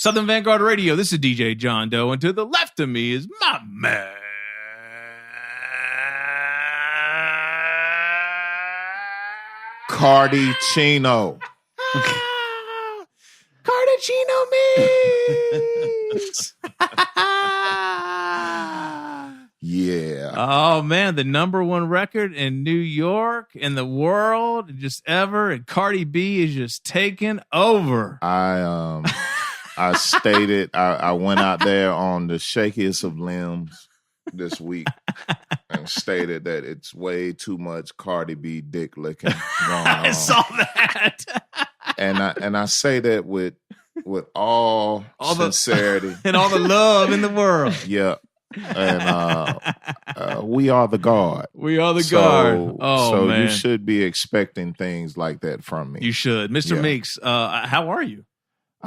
Southern Vangard Radio. This is DJ John Doe, and to the left of me is my man. Cardi Chino. Cardi Chino mix. Yeah. Oh man, the #1 record in New York, in the world, just ever, and Cardi B is just taking over. I stated I went out there on the shakiest of limbs this week and stated that it's way too much Cardi B dick licking going on. I saw that. and I say that with all sincerity and all the love in the world. Yeah. And we are the guard. We are the guard. So man. You should be expecting things like that from me. You should. Mr. Meeks, how are you?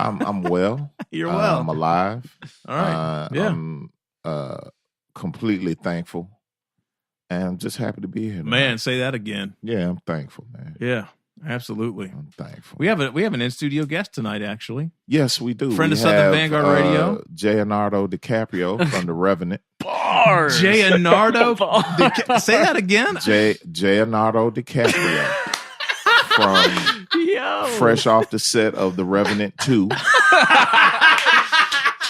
I'm well. You're well. I'm alive. All right. I'm completely thankful. And I'm just happy to be here tonight. Man, say that again. Yeah, I'm thankful, man. Yeah, absolutely. I'm thankful. We have an in-studio guest tonight, actually. Yes, we do. Friend of Southern Vangard Radio. Leonardo DiCaprio from The Revenant. Bars. Leonardo? Say that again. Leonardo DiCaprio from fresh off the set of The Revenant 2.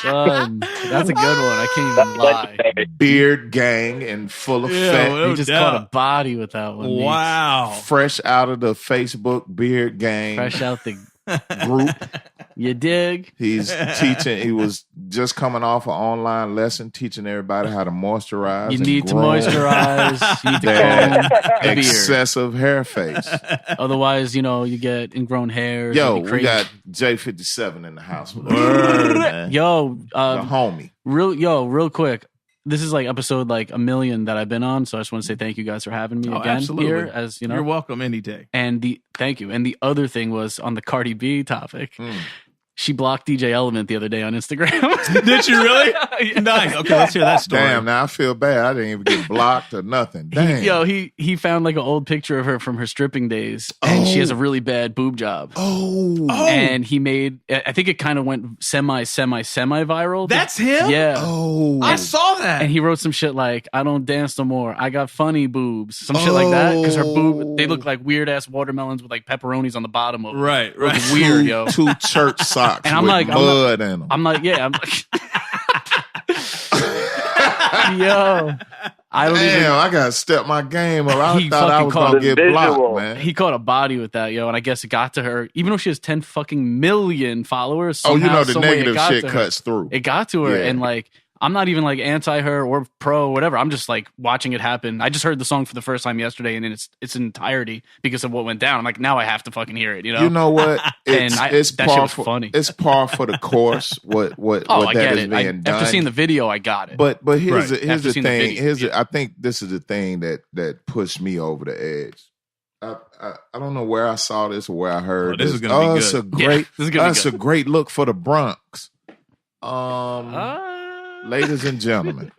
Son, that's a good one. I can't even lie. Beard gang in full effect. He just caught a body with that one. Wow. Fresh out of the Facebook beard gang. Fresh out the group. You dig? He's teaching. He was just coming off an online lesson teaching everybody how to moisturize. You need to moisturize. You need to comb the excessive hair face. Otherwise, you get ingrown hair. Yo, we got J57 in the house. Man. Yo, the homie. Real quick. This is like episode like 1,000,000 that I've been on, so I just want to say thank you guys for having me again absolutely. here. As you know, you're welcome any day. And thank you. And the other thing was on the Cardi B topic. She blocked DJ Element the other day on Instagram. Did she really? Nice. Okay, let's hear that story. Damn, now I feel bad. I didn't even get blocked or nothing. Damn. He found like an old picture of her from her stripping days, and she has a really bad boob job. And he made, I think it kind of went semi viral. That's him? Yeah. I saw that. And he wrote some shit like, I don't dance no more. I got funny boobs. Some shit like that. Because her boob, they look like weird ass watermelons with like pepperonis on the bottom of them. Right. It was weird, yo. Two church socks. And I'm with like, mud in them. I'm like, yo, I gotta step my game up. I thought I was gonna get blocked, man. He caught a body with that, yo, and I guess it got to her, even though she has 10 fucking million followers. Somehow, the negative shit cuts through. It got to her, and like, I'm not even like anti her or pro or whatever. I'm just like watching it happen. I just heard the song for the first time yesterday, and in its entirety because of what went down. I'm like, now I have to fucking hear it. You know what? That shit was funny. It's par for the course. What I that get is it. being done. After seeing the video, I got it. But here's the thing. I think this is the thing that pushed me over the edge. I don't know where I saw this or where I heard this. Is gonna be good. It's a great look for the Bronx. Ladies and gentlemen,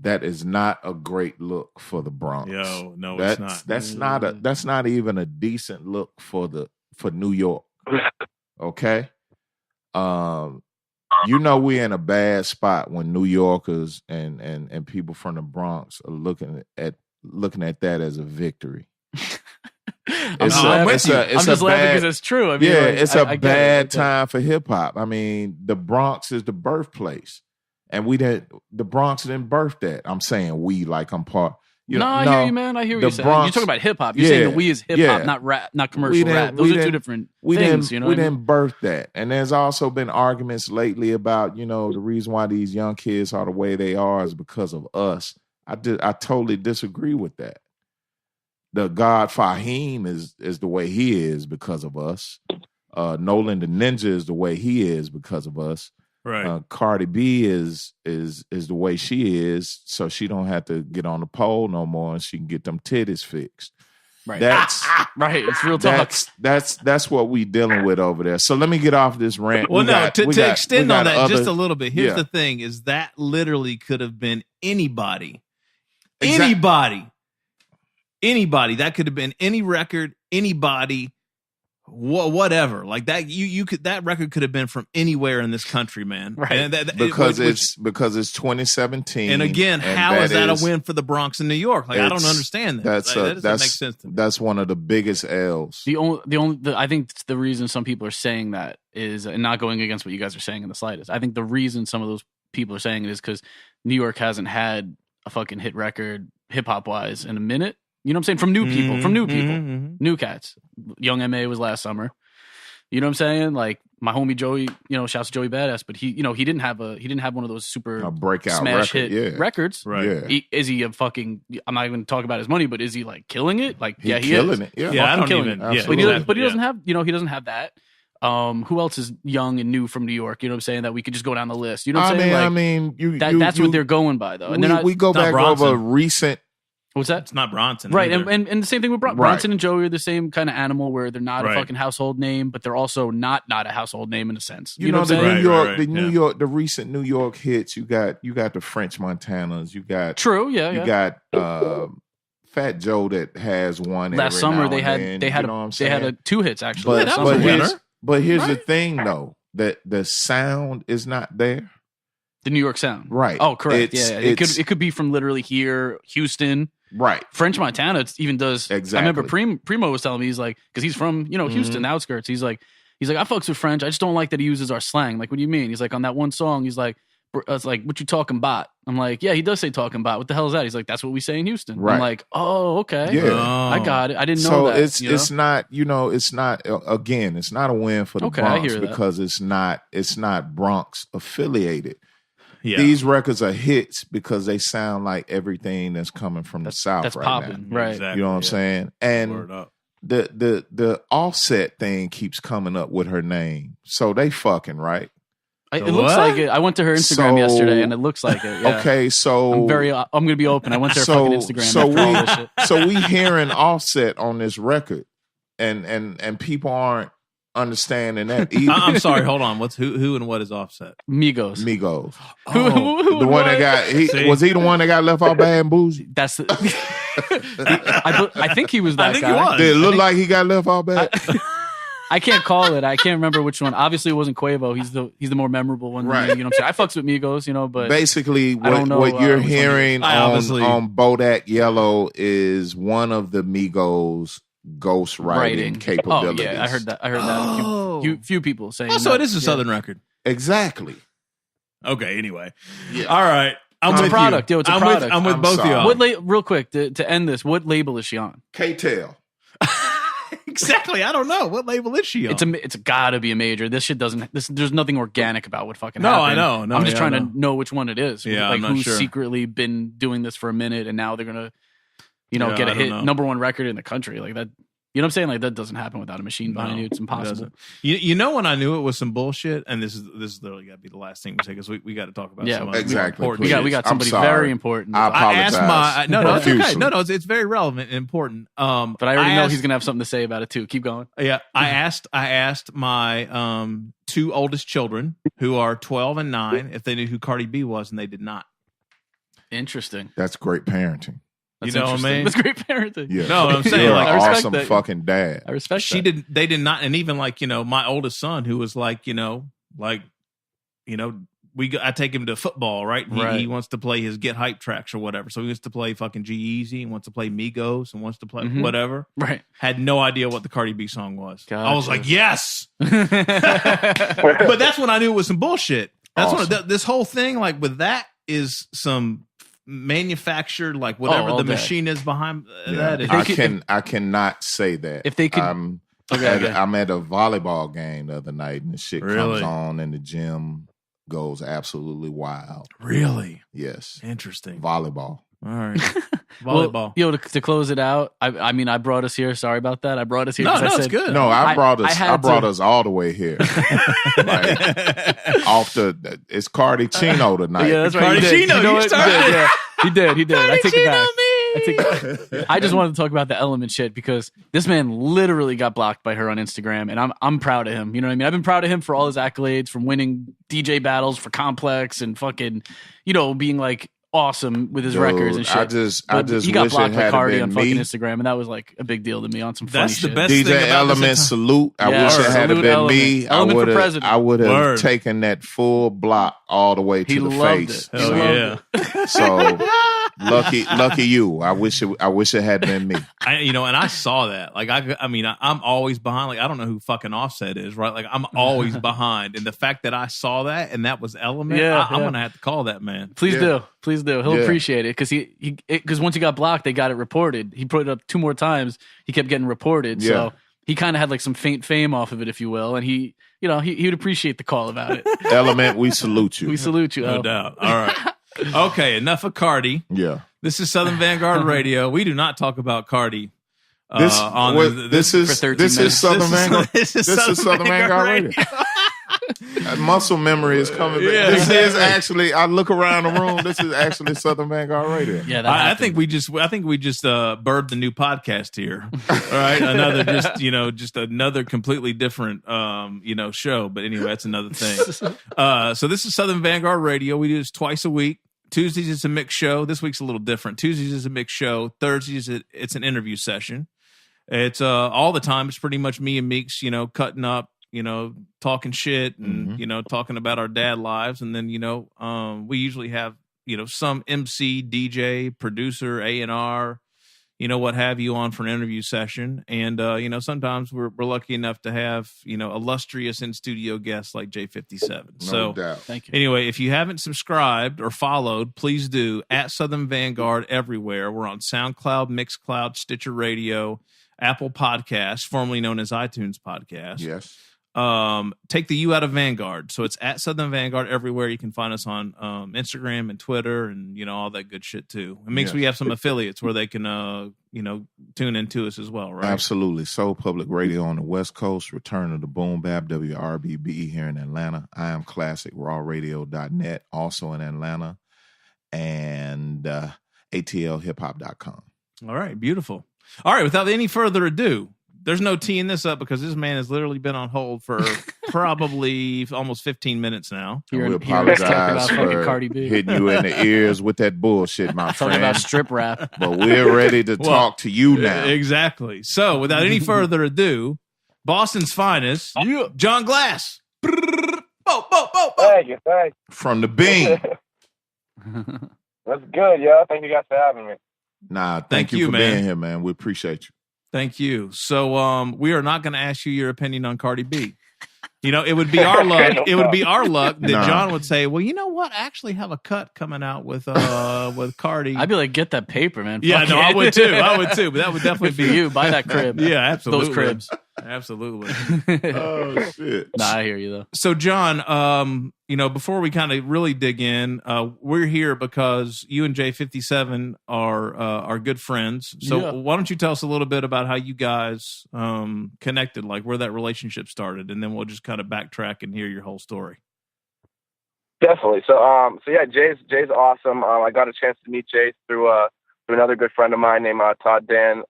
that is not a great look for the Bronx. Yo, no, it's not. That's not even a decent look for New York. Okay, we're in a bad spot when New Yorkers and people from the Bronx are looking at that as a victory. I'm just laughing because it's true. I mean, it's a bad time for hip hop. I mean, the Bronx is the birthplace, and the Bronx didn't birth that. I'm saying we, like I'm part. I hear you, man. I hear what you're saying. You're talking about hip hop. You're saying that we is hip hop, not rap, not commercial rap. Those are two different things. We didn't birth that, and there's also been arguments lately about the reason why these young kids are the way they are is because of us. I totally disagree with that. The God Fahim is the way he is because of us. Nolan the Ninja is the way he is because of us. Right. Cardi B is the way she is, so she don't have to get on the pole no more, and she can get them titties fixed. Right. That's right. It's real talk. That's what we dealing with over there. So let me get off this rant. Well, to extend on that just a little bit. Here's the thing: is that literally could have been anybody. Anybody. That could have been any record, anybody whatever, like that. You could, that record could have been from anywhere in this country, man. Right. And because it's 2017. And again, how is that a win for the Bronx in New York? Like, I don't understand that. That doesn't make sense to me. That's one of the biggest L's. I think the reason some people are saying that is, and not going against what you guys are saying in the slightest, I think the reason some of those people are saying it is because New York hasn't had a fucking hit record hip hop wise in a minute. You know what I'm saying? From new people, new cats. Young M.A. was last summer. You know what I'm saying? Like my homie Joey, shouts to Joey Badass, but he didn't have one of those super breakout smash record, hit records. Right. Yeah. Is he a fucking, I'm not even talking about his money, but is he like killing it? Like, He he killing is. it. Yeah. Yeah, I don't killing even. it. Yeah, But he doesn't have, he doesn't have that. Who else is young and new from New York? You know what I'm saying? That we could just go down the list. You know what I'm saying? That's what they're going by though. And we go back Bronson. over recent. What's that? It's not Bronson, right? either. And the same thing with Bronson and Joey are the same kind of animal where they're not a fucking household name, but they're also not a household name in a sense. You know what I'm saying? New York, the recent New York hits. You got the French Montanas. You got you got Fat Joe that has one. Last summer they had two hits actually. But here's the thing though, that the sound is not there. The New York sound, right? Oh, correct. It could be from literally here, Houston. Right. French Montana even does. Exactly. I remember Primo was telling me, he's like, because he's from, Houston, the outskirts. He's like, I fucks with French. I just don't like that he uses our slang. Like, what do you mean? He's like, on that one song, he's like, it's like, what you talking about? I'm like, yeah, he does say talking about. What the hell is that? He's like, that's what we say in Houston. Right. I'm like, oh, okay. Yeah. I got it. I didn't know that. So it's not, it's not, again, it's not a win for the Bronx because it's not Bronx affiliated. Yeah. These records are hits because they sound like everything that's coming from the South that's right popping, now. right? Exactly, you know what I'm saying? And the Offset thing keeps coming up with her name, so they fucking right. It looks like it. I went to her Instagram yesterday, and it looks like it. Yeah. Okay, so I'm gonna be open. I went to her fucking Instagram. So we hearing Offset on this record, and people aren't understanding that either. I'm sorry, hold on. What's who and what is Offset? Migos. Oh, the one that got was he the one that got left out bad and boozy? That's I think he was that guy. He was. Did it look like he got left out bad? I can't call it. I can't remember which one. Obviously, it wasn't Quavo. He's the more memorable one. Right. You know what I'm saying? I fucks with Migos, but basically what you're hearing on Bodak Yellow is one of the Migos ghost writing capabilities. Oh yeah, I heard that. Few people saying. Oh, so it is a Southern record. Exactly. Okay. Anyway. Yeah. All right. It's a product. Yo, it's a product. I'm with both of y'all. Real quick to end this, what label is she on? K-Tail. Exactly. I don't know. What label is she on? It's gotta be a major. This shit doesn't. There's nothing organic about what fucking No, happened. I know. No, I'm just trying to know which one it is. Yeah, like I'm not who's sure. secretly been doing this for a minute and now they're gonna, get a hit number one record in the country like that. You know what I'm saying? Like that doesn't happen without a machine behind you. It's impossible. You know when I knew it was some bullshit, and this is literally got to be the last thing we say because we got to talk about. Yeah, exactly. We got somebody very important. I apologize. It's okay. No, it's very relevant and important. But I already know he's gonna have something to say about it too. Keep going. Yeah, I asked my two oldest children, who are 12 and 9, if they knew who Cardi B was, and they did not. Interesting. That's great parenting. That's you know what I mean? That's great parenting. Yeah. No, I'm saying you're like an I respect awesome that. fucking dad. I respect she that. did. They did not, and even like my oldest son, who was like I take him to football, right? He wants to play his Get Hype tracks or whatever. So he wants to play fucking G-Eazy, and wants to play Migos, and wants to play whatever. Right. Had no idea what the Cardi B song was. Gotcha. I was like, yes. But that's when I knew it was some bullshit. That's when this whole thing, like with that, is some manufactured, like whatever the machine is behind that. I cannot say that. If they could, I'm at a volleyball game the other night, and the shit comes on, and the gym goes absolutely wild. Really? Yes. Interesting. Volleyball. All right. Volleyball. Well, to close it out, I mean, I brought us here. Sorry about that. I brought us here. No, it's good. No, I brought us all the way here. It's Cardi Chino tonight. Yeah, that's right. Cardi Chino, you started. He did. I take it back. I just wanted to talk about the Element shit because this man literally got blocked by her on Instagram, and I'm proud of him. You know what I mean? I've been proud of him for all his accolades, from winning DJ battles for Complex and fucking, being like awesome with his Dude, records and shit. I just he got wish blocked it by had Cardi been on fucking me. Instagram, and that was like a big deal to me on some funny That's the shit. best thing DJ about Element this salute. I Yeah, wish it had salute been Element. me. Element for president. I would have Word. taken that full block all the way to He the loved face. it. Hell He yeah. loved it. So lucky you. I wish it had been me. And I saw that. Like, I mean, I'm always behind. Like, I don't know who fucking Offset is, right? Like, I'm always behind. And the fact that I saw that and that was Element, I'm going to have to call that man. Please do. He'll Yeah. appreciate it because once he got blocked, they got it reported. He put it up 2 more times. He kept getting reported. Yeah. So he kind of had like some faint fame off of it, if you will. And he would appreciate the call about it. Element, we salute you. We salute you. No El. doubt. All right. Okay, enough of Cardi. Yeah. This is Southern Vanguard Radio. We do not talk about Cardi. This for 13 is minutes. Southern Vanguard. This is Southern Vanguard Radio. That muscle memory is coming back. Yeah, This is exactly. actually. I look around the room. This is actually Southern Vanguard Radio. Yeah, that I happened. think we just birthed the new podcast here. All right, another just another completely different show. But anyway, that's another thing. So this is Southern Vanguard Radio. We do this twice a week. Tuesdays is a mixed show. This week's a little different. Tuesdays is a mixed show. Thursdays it's an interview session. It's all the time. It's pretty much me and Meeks, cutting up, talking shit and talking about our dad lives, and then we usually have some MC, DJ, producer, A&R, what have you on for an interview session, and sometimes we're lucky enough to have illustrious in studio guests like J57. No doubt. Thank you. Anyway, if you haven't subscribed or followed, please do at Southern Vanguard everywhere. We're on SoundCloud, Mixcloud, Stitcher Radio, Apple Podcasts, formerly known as iTunes Podcast. Yes. Take the U out of Vanguard. So it's at Southern Vanguard everywhere. You can find us on Instagram and Twitter and all that good shit too. It makes we have some affiliates where they can tune into us as well, right? Absolutely. Soul Public Radio on the West Coast, Return of the Boom Bap, WRBB here in Atlanta. I am Classic RawRadio.net, also in Atlanta, and ATLHipHop.com. All right, beautiful. All right, without any further ado, there's no teeing this up because this man has literally been on hold for probably almost 15 minutes now. And we Hearing us talk apologize about fucking for Cardi B. hitting you in the ears with that bullshit, my Talking friend. about strip rap. But we're ready to talk to you now. Exactly. So, without any further ado, Boston's finest, John Glass. Thank you. From the Bean. That's good, yo. Thank you guys for having me. Nah, Thank thank you you, for man. being here, man. We appreciate you. Thank you. So, we are not going to ask you your opinion on Cardi B. It would be our luck. No It would be our luck that Nah. John would say, "Well, you know what? I actually have a cut coming out with Cardi." I'd be like, get that paper, man. Yeah, Fuck no, it. I would too. But that would definitely Good for be you. Buy that crib. Yeah, absolutely. Those cribs. Absolutely. Oh, shit. Nah, I hear you though. So, John, before we kind of really dig in, we're here because you and J57 are good friends. So, Yeah. why don't you tell us a little bit about how you guys connected, like where that relationship started, and then we'll just kind of backtrack and hear your whole story. Definitely. So yeah, Jay's awesome. I got a chance to meet Jay through another good friend of mine named Todd Don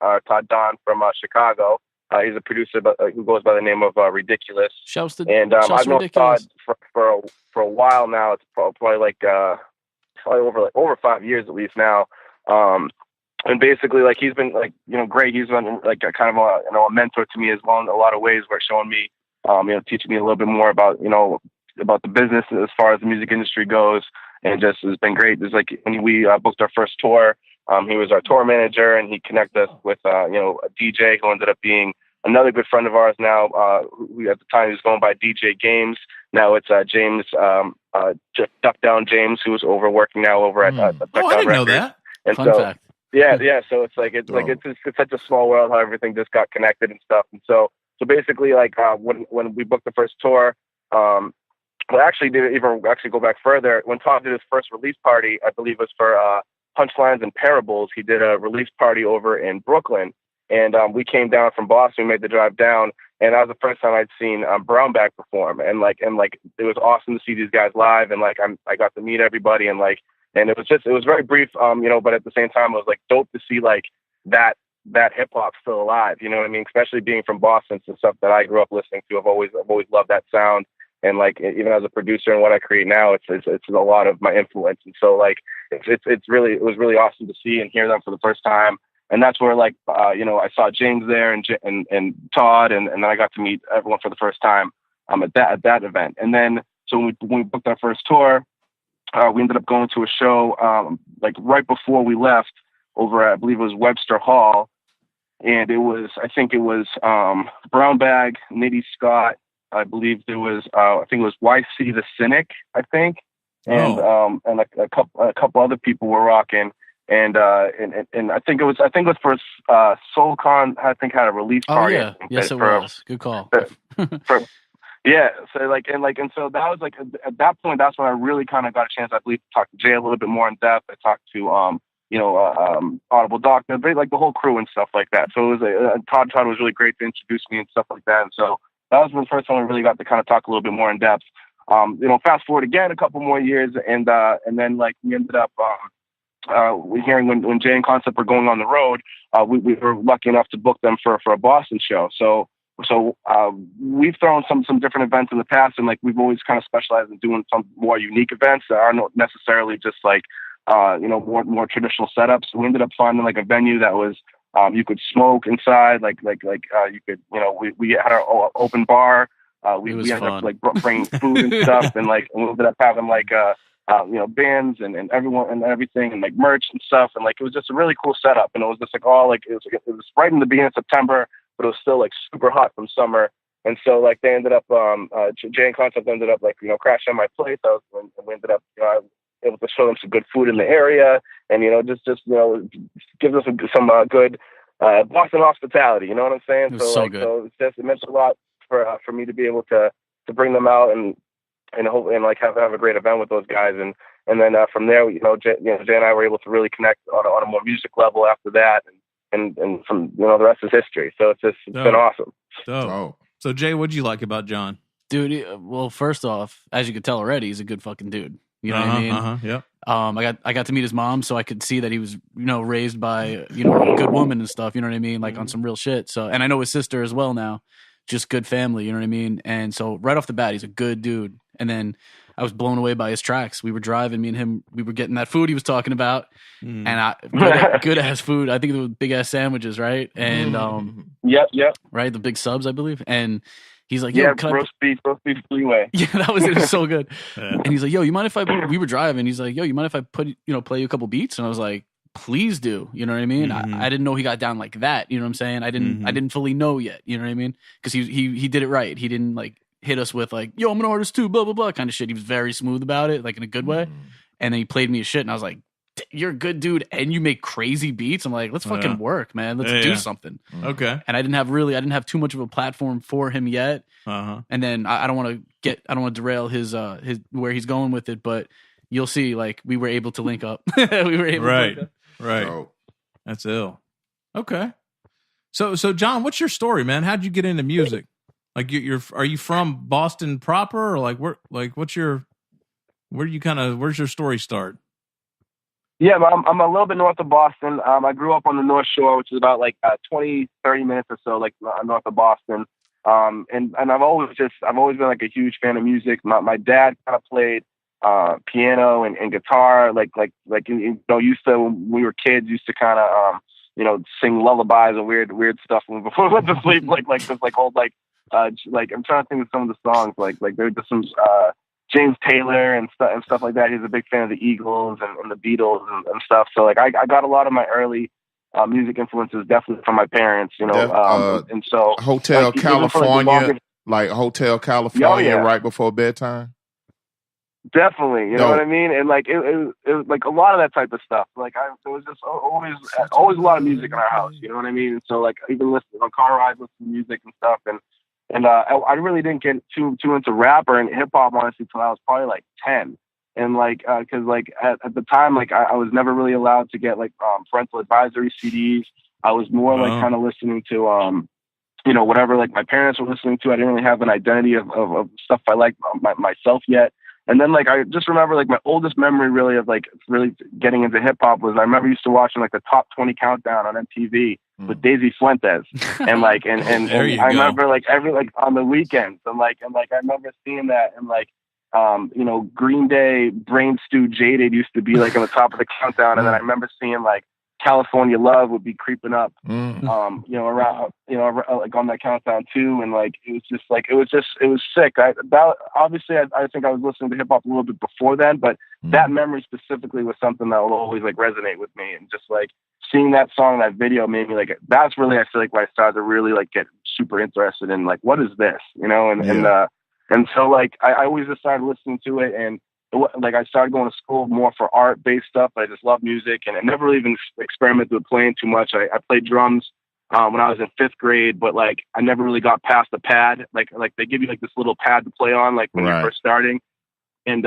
from Chicago. He's a producer who goes by the name of Ridiculous. Shouts to And shouts I've to known Todd Ridiculous. for a while now. It's probably over 5 years at least now. And basically, like, he's been great. He's been like a kind of a mentor to me as well in a lot of ways, where showing me, teaching me a little bit more about the business as far as the music industry goes, and just has been great. It's like when we booked our first tour, he was our tour manager, and he connected us with a DJ who ended up being another good friend of ours now, who at the time he was going by DJ Games. Now it's James, Duck Down James, who's working now over at Duck Down I didn't know Records. that. And Fun so, fact. yeah. So it's it's such a small world how everything just got connected and stuff. And so basically, like when we booked the first tour, actually go back further. When Todd did his first release party, I believe it was for Punchlines and Parables. He did a release party over in Brooklyn, and we came down from Boston. We made the drive down, and that was the first time I'd seen Brownback perform, and it was awesome to see these guys live, and I got to meet everybody, and it was very brief, but at the same time it was like dope to see like that hip hop still alive, you know what I mean? Especially being from Boston, it's stuff that I grew up listening to. I've always loved that sound. and like even as a producer and what I create now, it's a lot of my influence. And so like it was really awesome to see and hear them for the first time. And that's where like I saw James there and Todd, and then I got to meet everyone for the first time at that event. And then so when we booked our first tour, we ended up going to a show like right before we left over at, I believe it was Webster Hall, and I think it was Brown Bag, Nitty Scott, I believe there was I think it was YC the Cynic, I think, and a couple other people were rocking. And I think it was for SoulCon. I think had a release party. Oh yeah, yes it was. Good call. Yeah, so so that was like at that point, that's when I really kind of got a chance, I believe, to talk to Jay a little bit more in depth. I talked to Audible Doctor, like the whole crew and stuff like that. So it was Todd was really great to introduce me and stuff like that. And so that was the first time I really got to kind of talk a little bit more in depth. Fast forward again a couple more years, and then like we ended up hearing when Jay and Concept were going on the road, we were lucky enough to book them for a Boston show. So we've thrown some different events in the past, and like we've always kind of specialized in doing some more unique events that aren't necessarily just like more traditional setups. So we ended up finding like a venue that was you could smoke inside, like you could we had our open bar. We ended up like bringing food and stuff, and like we ended up having like bands and everyone and everything, and like merch and stuff, and like it was just a really cool setup. And it was just like it was right in the beginning of September, but it was still like super hot from summer. And so like they ended up Jay and Concept ended up like crashing on my place. And we ended up able to show them some good food in the area, and just gives us some good Boston hospitality. You know what I'm saying? It was so good. So it meant a lot for me to be able to bring them out and hope and like have a great event with those guys, and then from there, Jay and I were able to really connect on a more music level after that, and from the rest is history. So it's been awesome. So Jay, what'd you like about John? Dude, well, first off, as you could tell already, he's a good fucking dude. You know what I mean? Yeah. I got to meet his mom, so I could see that he was raised by a good woman and stuff. You know what I mean? Like on some real shit. So, and I know his sister as well now. Just good family, you know what I mean? And so right off the bat, he's a good dude. And then I was blown away by his tracks. We were driving, me and him, we were getting that food he was talking about. And good ass food. I think it was big ass sandwiches, right? And yep. Right, the big subs, I believe. And he's like, "Yo, roast beef freeway." Yeah, it was so good. And he's like, "Yo, you mind if we were driving?" He's like, "Yo, you mind if I play you a couple beats?" And I was like, please do. You know what I mean? I didn't know he got down like that. You know what I'm saying? I didn't fully know yet. You know what I mean? Because he did it right. He didn't like hit us with like, yo, I'm an artist too, blah blah blah kind of shit. He was very smooth about it, like in a good way. And then he played me a shit, and I was like, you're a good dude, and you make crazy beats. I'm like, let's fucking work, man. Let's do something. Okay. And I didn't have too much of a platform for him yet. And then I don't want to derail his where he's going with it, but you'll see. Like we were able to link up. We were able to link up. Right. Oh. That's ill. Okay. So John, what's your story, man? How'd you get into music? Like are you from Boston proper, or like where's your story start? Yeah, I'm a little bit north of Boston. I grew up on the North Shore, which is about like 20, 30 minutes or so, like north of Boston. And I've always been like a huge fan of music. My dad kind of played piano and guitar, used to, when we were kids, used to kind of sing lullabies and weird stuff before we went to sleep, I'm trying to think of some of the songs, like there were just some James Taylor and stuff like that. He's a big fan of the Eagles and the Beatles and stuff. So like I got a lot of my early music influences definitely from my parents, and so Hotel California, Hotel California, right before bedtime. Definitely, you know what I mean, and like it was like a lot of that type of stuff. Like there was just always a lot of music in our house, you know what I mean. And so like even listening on car rides, listening to music and stuff, and I really didn't get too into rap or in hip hop honestly till I was probably like 10, and like because like at the time like I was never really allowed to get like parental advisory CDs. I was more like kind of listening to whatever like my parents were listening to. I didn't really have an identity of stuff I liked myself yet. And then like I just remember like my oldest memory really of like really getting into hip hop was I remember used to watching like the top 20 countdown on MTV with Daisy Fuentes, and like and I remember like every like on the weekends and like I remember seeing that, and like you know, Green Day, Brain Stew, Jaded used to be like on the top of the countdown, and then I remember seeing like California Love would be creeping up, you know, around, you know, like on that countdown too. And like, it was sick. Obviously I think I was listening to hip hop a little bit before then, but that memory specifically was something that will always like resonate with me. And just like seeing that song, that video made me like, that's really, I feel like when I started to really like get super interested in like, what is this, you know? And so like, I always just started listening to it, and like I started going to school more for art-based stuff. I just love music, and I never really even experimented with playing too much. I played drums when I was in 5th grade, but like I never really got past the pad. Like they give you like this little pad to play on, like when you're first starting. And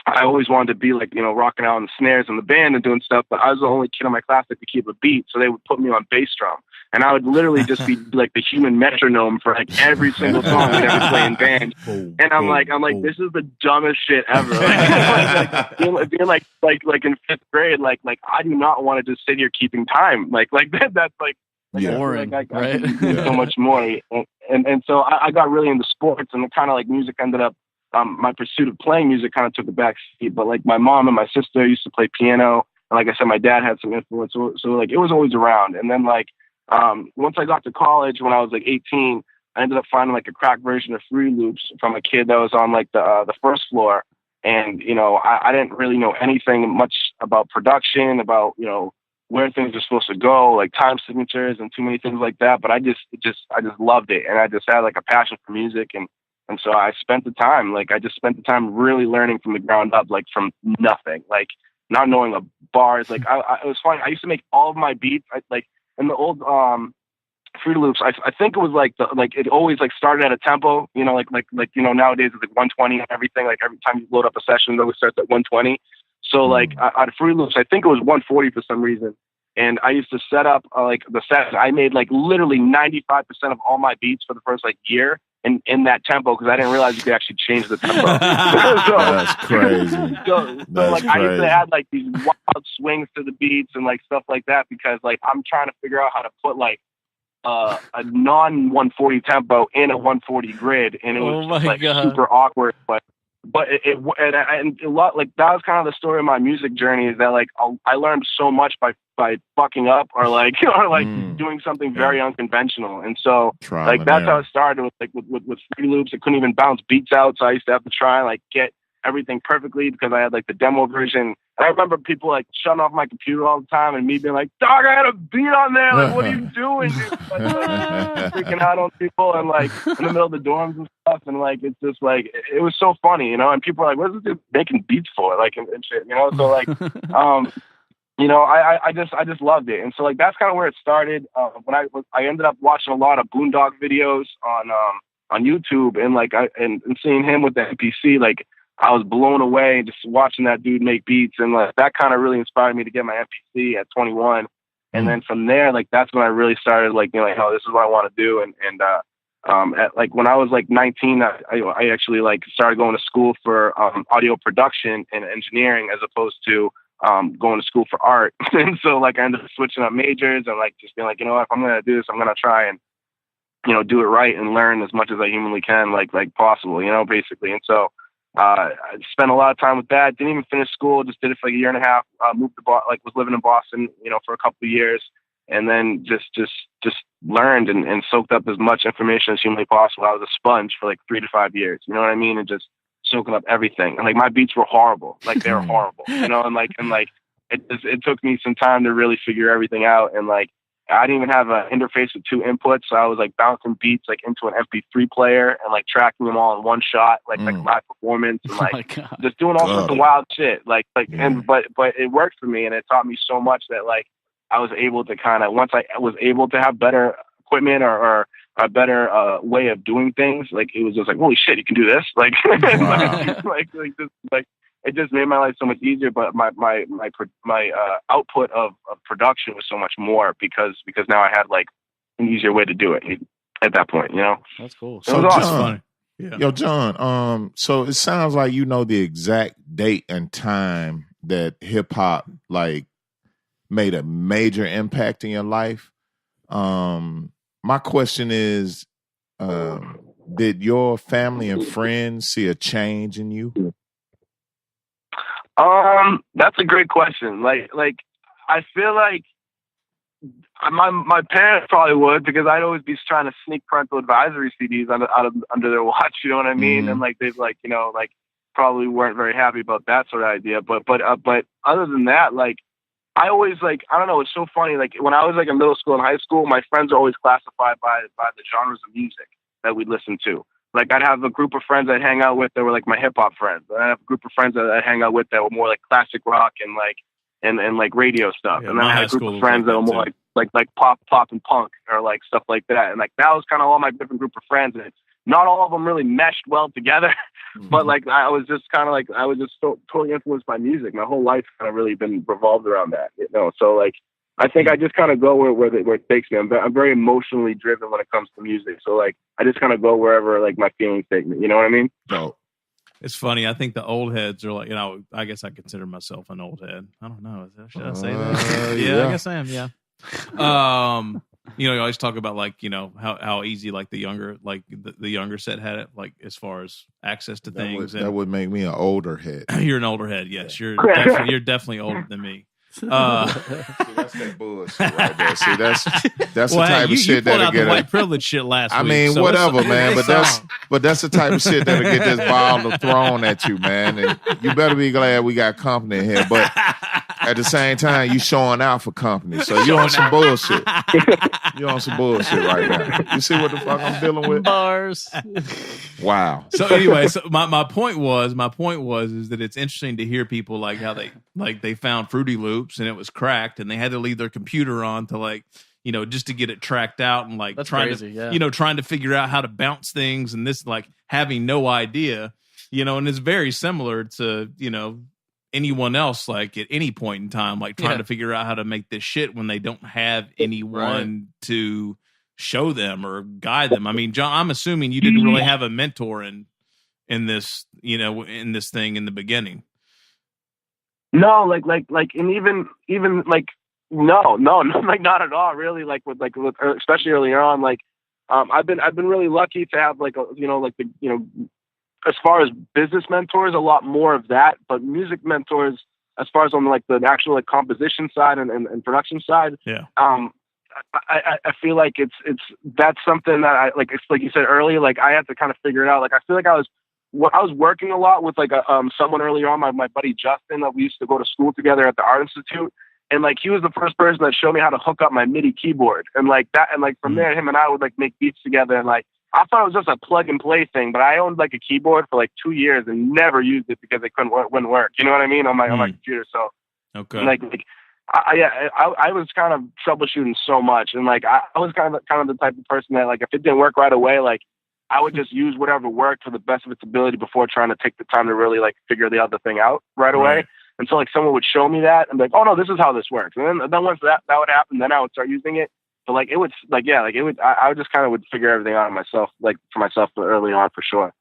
I always wanted to be like, you know, rocking out on the snares in the band and doing stuff, but I was the only kid in my class that could keep a beat, so they would put me on bass drum. And I would literally just be like the human metronome for like every single song we'd ever play in band. And I'm like, this is the dumbest shit ever. Like, being like in 5th grade, like I do not want to just sit here keeping time. Like that's like boring, right? I so much more. And so I got really into sports, and kind of like music ended up. My pursuit of playing music kind of took a back seat, but like my mom and my sister used to play piano. And like I said, my dad had some influence. So like it was always around. And then like, once I got to college when I was like 18, I ended up finding like a crack version of Fruity Loops from a kid that was on like the first floor. And, you know, I didn't really know anything much about production, about, you know, where things are supposed to go, like time signatures and too many things like that. But I just loved it. And I just had like a passion for music. And so I spent the time really learning from the ground up, like from nothing, like not knowing the bars. Like it was funny. I used to make all of my beats. Like in the old Fruity Loops, I think it was like it always like started at a tempo, you know, like you know, nowadays it's like 120 and everything. Like every time you load up a session, it always starts at 120. So like out of Fruity Loops, I think it was 140 for some reason. And I used to set up like the session. I made like literally 95% of all my beats for the first like year in that tempo, because I didn't realize you could actually change the tempo. That's crazy. So like I used to add like these wild swings to the beats and like stuff like that, because like I'm trying to figure out how to put like a non 140 tempo in a 140 grid, and it was just, like super awkward, but it a lot, like that was kind of the story of my music journey, is that like I learned so much by fucking up or doing something very unconventional. And so like that's how it started with Fruity Loops. I couldn't even bounce beats out, so I used to have to try and like get everything perfectly, because I had like the demo version. And I remember people like shutting off my computer all the time, and me being like, "Dog, I had a beat on there. Like, what are you doing?" Like, freaking out on people, and like in the middle of the dorms and stuff. And like it's just like it was so funny, you know. And people are like, "What is this dude making beats for?" Like and shit, you know. So like, you know, I just loved it. And so like that's kind of where it started. When I ended up watching a lot of Boondock videos on YouTube, and like and seeing him with the MPC, like I was blown away just watching that dude make beats. And like that kind of really inspired me to get my MPC at 21. And then from there, like that's when I really started like, you know, like, oh, this is what I want to do. And at like when I was like 19, I actually like started going to school for audio production and engineering, as opposed to going to school for art. And so like I ended up switching up majors and like just being like, you know what, if I'm gonna do this, I'm gonna try and, you know, do it right and learn as much as I humanly can, like possible, you know, basically. And so I spent a lot of time with that. Didn't even finish school, just did it for like a year and a half. Moved to was living in Boston, you know, for a couple of years, and then just learned and soaked up as much information as humanly possible. I was a sponge for like 3 to 5 years, you know what I mean? And just soaking up everything. And like my beats were horrible, like they were horrible, you know, and like it took me some time to really figure everything out. And like I didn't even have an interface with 2 inputs, so I was like bouncing beats like into an MP3 player and like tracking them all in one shot, like live performance, and like just doing all sorts of wild shit. And but it worked for me, and it taught me so much that like I was able to kind of, once I was able to have better equipment or a better way of doing things, like it was just like, holy shit, you can do this, like like it just made my life so much easier. But my output of production was so much more because now I had like an easier way to do it at that point, you know. That's cool. So it was awesome. Yeah. Yo, John, so it sounds like you know the exact date and time that hip hop like made a major impact in your life. My question is, did your family and friends see a change in you? That's a great question. Like I feel like my parents probably would, because I'd always be trying to sneak parental advisory CDs under their watch. You know what I mean? Mm-hmm. And like they've like, you know, like probably weren't very happy about that sort of idea. But other than that, like I always like, I don't know. It's so funny. Like when I was like in middle school and high school, my friends are always classified by the genres of music that we listen to. Like I'd have a group of friends I'd hang out with that were like my hip hop friends. And I'd have a group of friends that I'd hang out with that were more like classic rock and like radio stuff. Yeah, and then I had a group of friends that were more like pop and punk or like stuff like that. And like that was kind of all my different group of friends. And not all of them really meshed well together, but like I was just kind of like, I was just so totally influenced by music. My whole life kind of really been revolved around that, you know? So like, I think I just kind of go where it takes me. I'm very emotionally driven when it comes to music. So like, I just kind of go wherever like my feelings take me. You know what I mean? No. It's funny. I think the old heads are like, you know, I guess I consider myself an old head. I don't know. Should I say that? Yeah, I guess I am. Yeah. You know, you always talk about like, you know, how easy like the younger set had it, like as far as access to things. That would make me an older head. You're an older head. Yes, you're definitely older than me. See, that's that bullshit right there. See, that's the type of shit that'll get white privilege shit last week. I mean, so whatever, man. But that's the type of shit that'll get this ball thrown at you, man. And you better be glad we got company in here. But at the same time, you showing out for company, so you on some bullshit. You on some bullshit right now. You see what the fuck I'm dealing with? Bars. Wow. So anyway, so my point was is that it's interesting to hear people like how they found Fruity Loops and it was cracked and they had to leave their computer on to like, you know, just to get it tracked out and like trying to figure out how to bounce things and this like having no idea, you know, and it's very similar to, you know, anyone else like at any point in time, like trying to figure out how to make this shit when they don't have anyone to show them or guide them. I mean, John, I'm assuming you didn't really have a mentor in this, you know, in this thing in the beginning. No, like, and even like, no, like not at all, really. Like with especially earlier on, like, I've been really lucky to have like, you know, like the, you know, as far as business mentors, a lot more of that, but music mentors, as far as on like the actual like composition side and production side, I feel like that's something that I like. It's like you said earlier, like I had to kind of figure it out. Like I feel like I was working a lot with like someone earlier on, my buddy Justin, that we used to go to school together at the Art Institute, and like he was the first person that showed me how to hook up my MIDI keyboard, and like that, and like from there, him and I would like make beats together, and like I thought it was just a plug and play thing, but I owned like a keyboard for like 2 years and never used it because it wouldn't work. You know what I mean? On my computer. So okay, I was kind of troubleshooting so much, and like I was kind of the type of person that like if it didn't work right away, like I would just use whatever worked to the best of its ability before trying to take the time to really like figure the other thing out right away. And so like someone would show me that and be like, oh no, this is how this works. And then once that would happen, then I would start using it. But like it would like it would I would just kind of would figure everything out myself, like for myself early on for sure.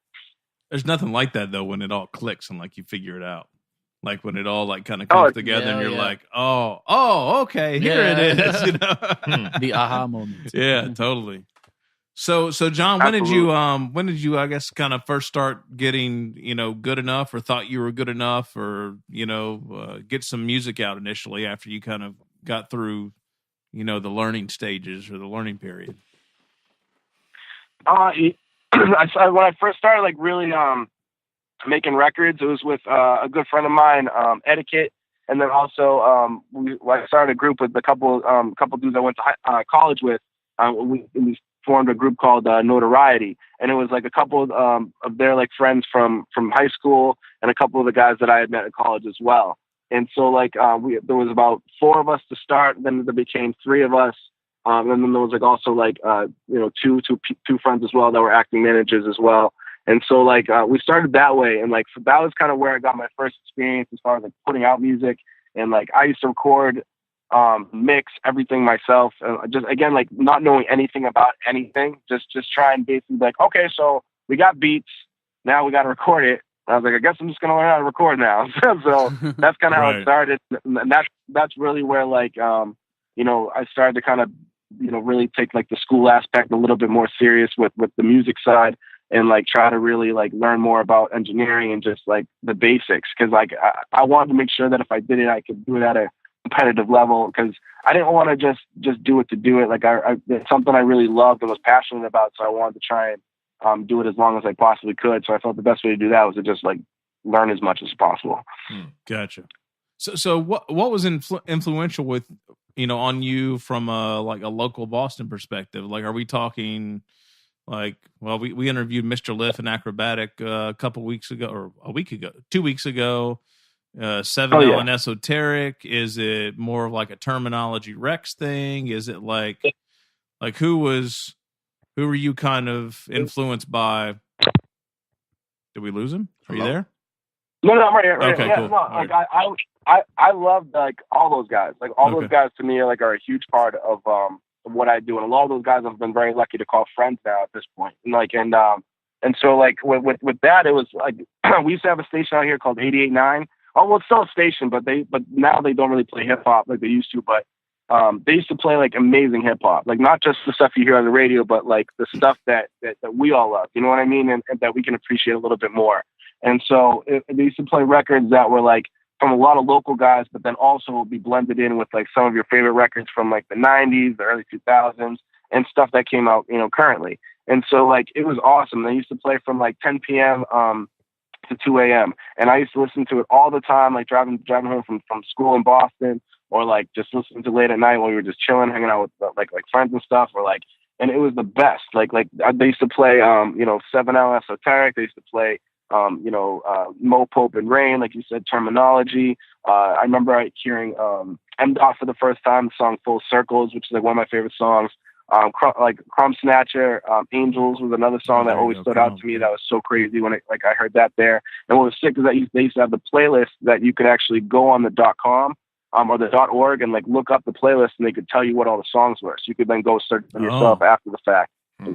There's nothing like that though when it all clicks and like you figure it out. Like when it all like kind of comes together and you're like, oh, okay, here it is. You know? The aha moment. Yeah, totally. So John, when did you I guess kind of first start getting, you know, good enough or thought you were good enough or, you know, get some music out initially after you kind of got through, you know, the learning stages or the learning period? When I first started like really making records, it was with a good friend of mine, Etiquette, and then also I started a group with a couple dudes I went to college with. We formed a group called Notoriety, and it was like a couple of their like friends from high school and a couple of the guys that I had met at college as well. And so like there was about 4 of us to start, then there became 3 of us, and then there was like also like you know two friends as well that were acting managers as well. And so like we started that way, and like so that was kind of where I got my first experience as far as like putting out music. And like I used to record, mix everything myself, just again like not knowing anything about anything, just try and basically like, okay, so we got beats. Now we got to record it. I was like, I guess I'm just going to learn how to record now. So that's kind of how it started. And that's really where, like, you know, I started to kind of, you know, really take like the school aspect a little bit more serious with the music side, and like try to really like learn more about engineering and just like the basics. Cause like I wanted to make sure that if I did it, I could do it at a competitive level, because I didn't want to just do it to do it. Like it's something I really loved and was passionate about. So I wanted to try and do it as long as I possibly could. So I thought the best way to do that was to just like learn as much as possible. Gotcha. So what was influential with, you know, on you from like a local Boston perspective? Like, are we talking like, well, we interviewed Mr. Liff and Acrobatic a couple weeks ago, or a week ago, 2 weeks ago. 7L and Esoteric. Is it more of like a terminology Reks thing? Is it like who were you kind of influenced by? Did we lose him? Are you there? No, I'm right here. Okay, yeah, cool. No, like I love like all those guys. Like all those guys to me are a huge part of what I do, and a lot of those guys I've been very lucky to call friends now at this point. And so like with that, it was like we used to have a station out here called 88.9. Oh, well, it's still a station, but now they don't really play hip hop like they used to. But they used to play like amazing hip hop, like not just the stuff you hear on the radio, but like the stuff that we all love. You know what I mean? And that we can appreciate a little bit more. And so they used to play records that were like from a lot of local guys, but then also be blended in with like some of your favorite records from like the 90s, the early 2000s, and stuff that came out, you know, currently. And so like it was awesome. They used to play from like 10 p.m. To 2 a.m. And I used to listen to it all the time, like driving home from school in Boston, or like just listening to late at night when we were just chilling, hanging out with like friends and stuff, or like, and it was the best. Like they used to play, you know, 7L Esoteric. They used to play, you know, Mo Pope and Rain, like you said, terminology. I remember hearing M. Dot for the first time, the song Full Circles, which is like one of my favorite songs. Like Crumb Snatcher, Angels was another song that always stood out to me. That was so crazy when I heard that there. And what was sick is that they used to have the playlist that you could actually go on the .com or the .org and like look up the playlist, and they could tell you what all the songs were. So you could then go search them yourself after the fact.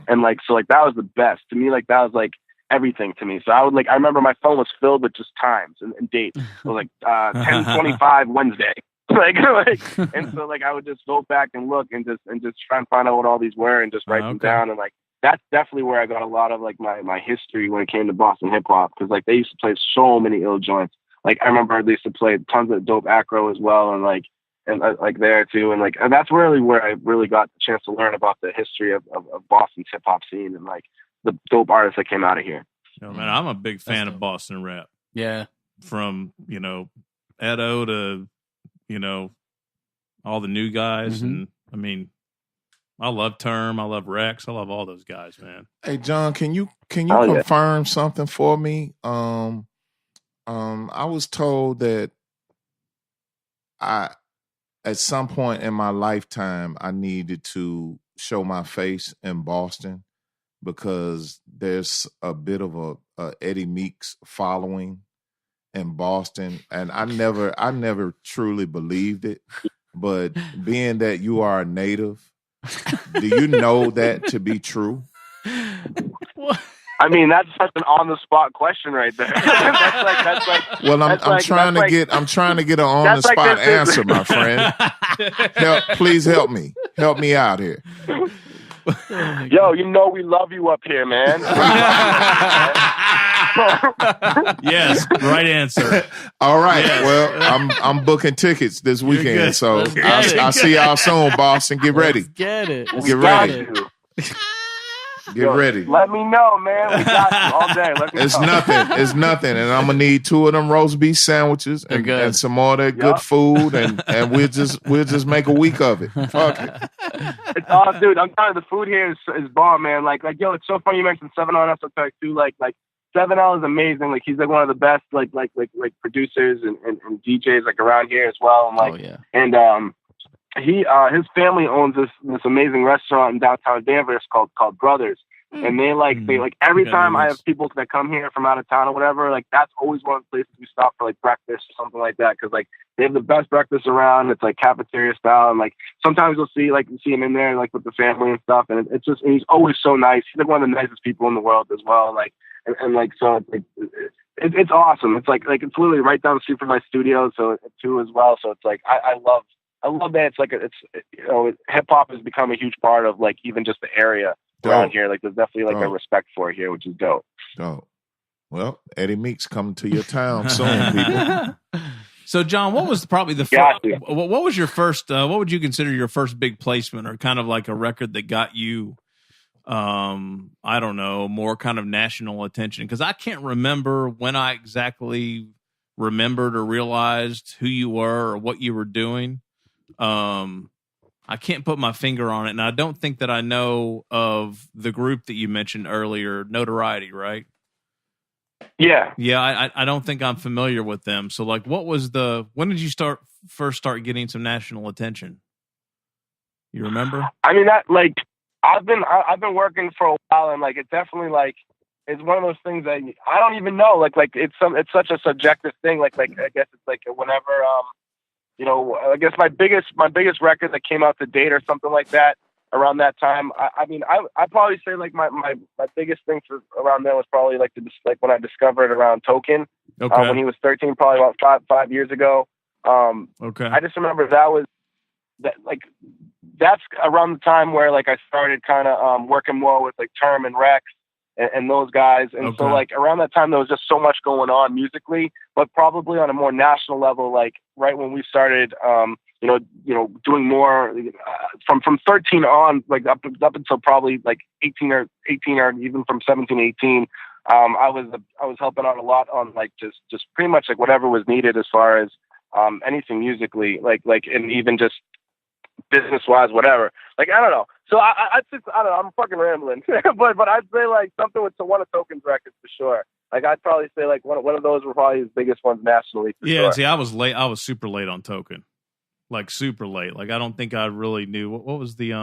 And like, so like that was the best to me. Like that was like everything to me. So I remember my phone was filled with just times and dates. It was like 10:25 Wednesday. And so like I would just go back and look and just try and find out what all these were and just write them down. And like that's definitely where I got a lot of like my history when it came to Boston hip hop, because like they used to play so many ill joints. Like I remember they used to play tons of dope acro as well, and like there too, and like and that's really where I really got the chance to learn about the history of Boston's hip hop scene and like the dope artists that came out of here. Oh, man, I'm a big fan of Boston rap. Yeah, from you know Edo to you know, all the new guys. And I mean, I love Term. I love Reks. I love all those guys, man. Hey, John, can you confirm something for me? I was told that at some point in my lifetime, I needed to show my face in Boston because there's a bit of a Eddie Meeks following in Boston, and I never truly believed it. But being that you are a native, do you know that to be true? I mean, that's such an on-the-spot question right there. that's like. Well, I'm trying to get an on-the-spot answer, my friend. Please help me. Help me out here. Yo, you know we love you up here, man. Yes, right answer. All right. Yes. Well, I'm booking tickets this weekend, so I'll see y'all soon, Boston. Get ready. Get it. Get ready. Get ready. Let me know, man. We got you all day. It's nothing. And I'm gonna need 2 of them roast beef sandwiches and some more of that good food, and we'll just make a week of it. Fuck it. It's dude. I'm telling you, the food here is bomb, man. Like yo, it's so funny you mentioned 7L Esoteric too. Like 7L is amazing. Like he's like one of the best like producers and DJs like around here as well. And and he his family owns this amazing restaurant in downtown Denver called Brothers. And they like every time I have people that come here from out of town or whatever, like that's always one of the places we stop for like breakfast or something like that. Cause like they have the best breakfast around. It's like cafeteria style. And like sometimes you'll see him in there like with the family and stuff. And it's just, and he's always so nice. He's like one of the nicest people in the world as well. Like, and like, so it's awesome. It's like it's literally right down the street from my studio. So too as well. So it's like, I love that. It's like, hip hop has become a huge part of like, even just the area. Around here, like there's definitely like a respect for it here, which is dope. Oh, well, Eddie Meeks coming to your town soon, people. So, John, what was probably the what was your first? What would you consider your first big placement, or kind of like a record that got you? I don't know, more kind of national attention, because I can't remember when I exactly remembered or realized who you were or what you were doing. I can't put my finger on it, and I don't think that I know of the group that you mentioned earlier, Notoriety, right? Yeah. Yeah, I don't think I'm familiar with them. So, like, when did you first start getting some national attention? You remember? I mean, that like I've been working for a while, and like it definitely like it's one of those things that I don't even know. Like it's such a subjective thing. Like I guess it's like whenever I guess my biggest record that came out to date or something like that around that time. I'd probably say like my biggest thing for around then was probably like when I discovered around Token when he was 13, probably about five years ago. I just remember that's around the time where like I started kind of working more with like Term and Reks and those guys. And so like around that time, there was just so much going on musically, but probably on a more national level, like right when we started, doing more from 13 on, like up until probably like 18 or even from 17, 18. I was helping out a lot on like just pretty much like whatever was needed as far as anything musically, like and even just business wise, whatever. Like I don't know. So I don't know. I'm fucking rambling, but I'd say like something with one of Token's records for sure. Like I'd probably say like one of those were probably his biggest ones nationally. Yeah. See, I was late. I was super late on Token, like super late. Like I don't think I really knew what was the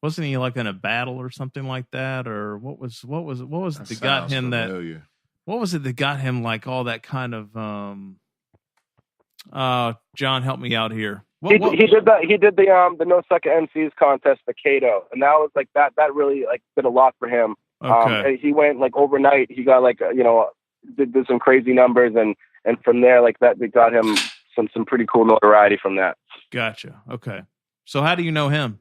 Wasn't he like in a battle or something like that, or what was it that got him familiar. That? What was it that got him like all that kind of? John, help me out here. He did the No Sucker MCs contest for Kato, and that was like that really like did a lot for him. Okay. He went like overnight. He got like did some crazy numbers, and from there like that they got him some pretty cool notoriety from that. Gotcha. Okay. So how do you know him?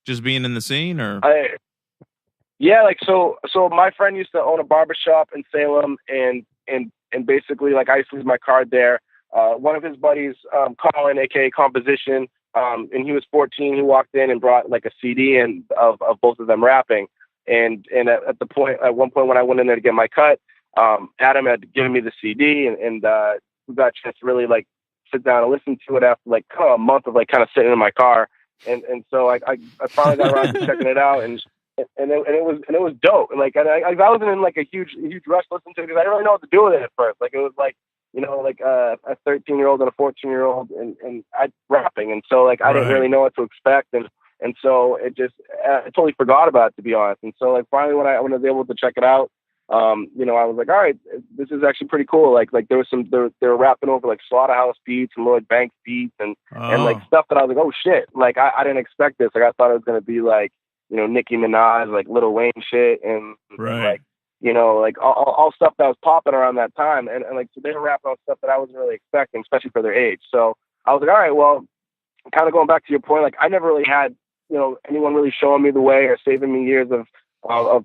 Just being in the scene, or? Yeah, like so my friend used to own a barbershop in Salem, and basically like I used to leave my card there. One of his buddies, Colin, aka Composition, and he was 14. He walked in and brought like a CD of both of them rapping. And at one point when I went in there to get my cut, Adam had given me the CD, and we got a chance to really like sit down and listen to it after like a month of like kind of sitting in my car. And so I finally got around to checking it out, and it was dope. And like I wasn't in like a huge rush listening to it because I didn't really know what to do with it at first. Like it was like, like a 13-year-old and a 14-year-old and I rapping. And so like, I didn't really know what to expect. And so it just, I totally forgot about it, to be honest. And so like, finally when I was able to check it out, I was like, all right, this is actually pretty cool. Like there was they were rapping over like Slaughterhouse beats and Lloyd Banks beats and like stuff that I was like, oh shit. Like I didn't expect this. Like I thought it was going to be like, Nicki Minaj, like Lil Wayne shit. And like, like all stuff that was popping around that time. And like, so they were rapping on stuff that I wasn't really expecting, especially for their age. So I was like, all right, well, kind of going back to your point, like I never really had, anyone really showing me the way or saving me years of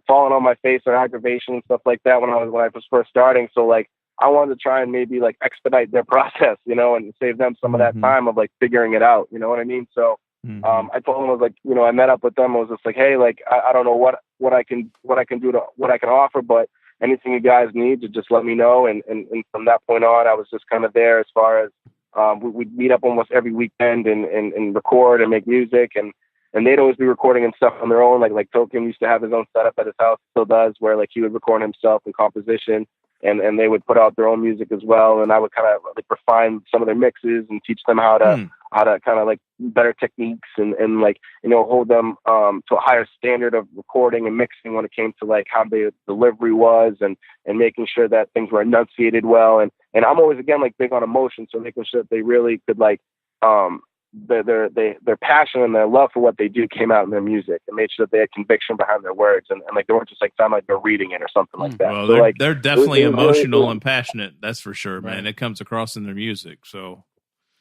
falling on my face or aggravation and stuff like that when I was first starting. So like, I wanted to try and maybe like expedite their process, and save them some of that time of like figuring it out. You know what I mean? So, I told them, I was like, I met up with them. I was just like, hey, like, I don't know what I can do to what I can offer, but anything you guys need to just let me know. And from that point on, I was just kind of there as far as, we'd meet up almost every weekend and record and make music, and they'd always be recording and stuff on their own. Like Token used to have his own setup at his house, still does, where like he would record himself in composition, and they would put out their own music as well. And I would kind of like refine some of their mixes and teach them how to how to kind of like better techniques and like, you know, hold them to a higher standard of recording and mixing when it came to like how the delivery was and making sure that things were enunciated well. And I'm always, again, like big on emotion. So making sure that they really could like, their passion and their love for what they do came out in their music, and made sure that they had conviction behind their words, and like they weren't just like sound like they're reading it or something like that. Well, so, they're definitely emotional and passionate. That's for sure, man. It comes across in their music. So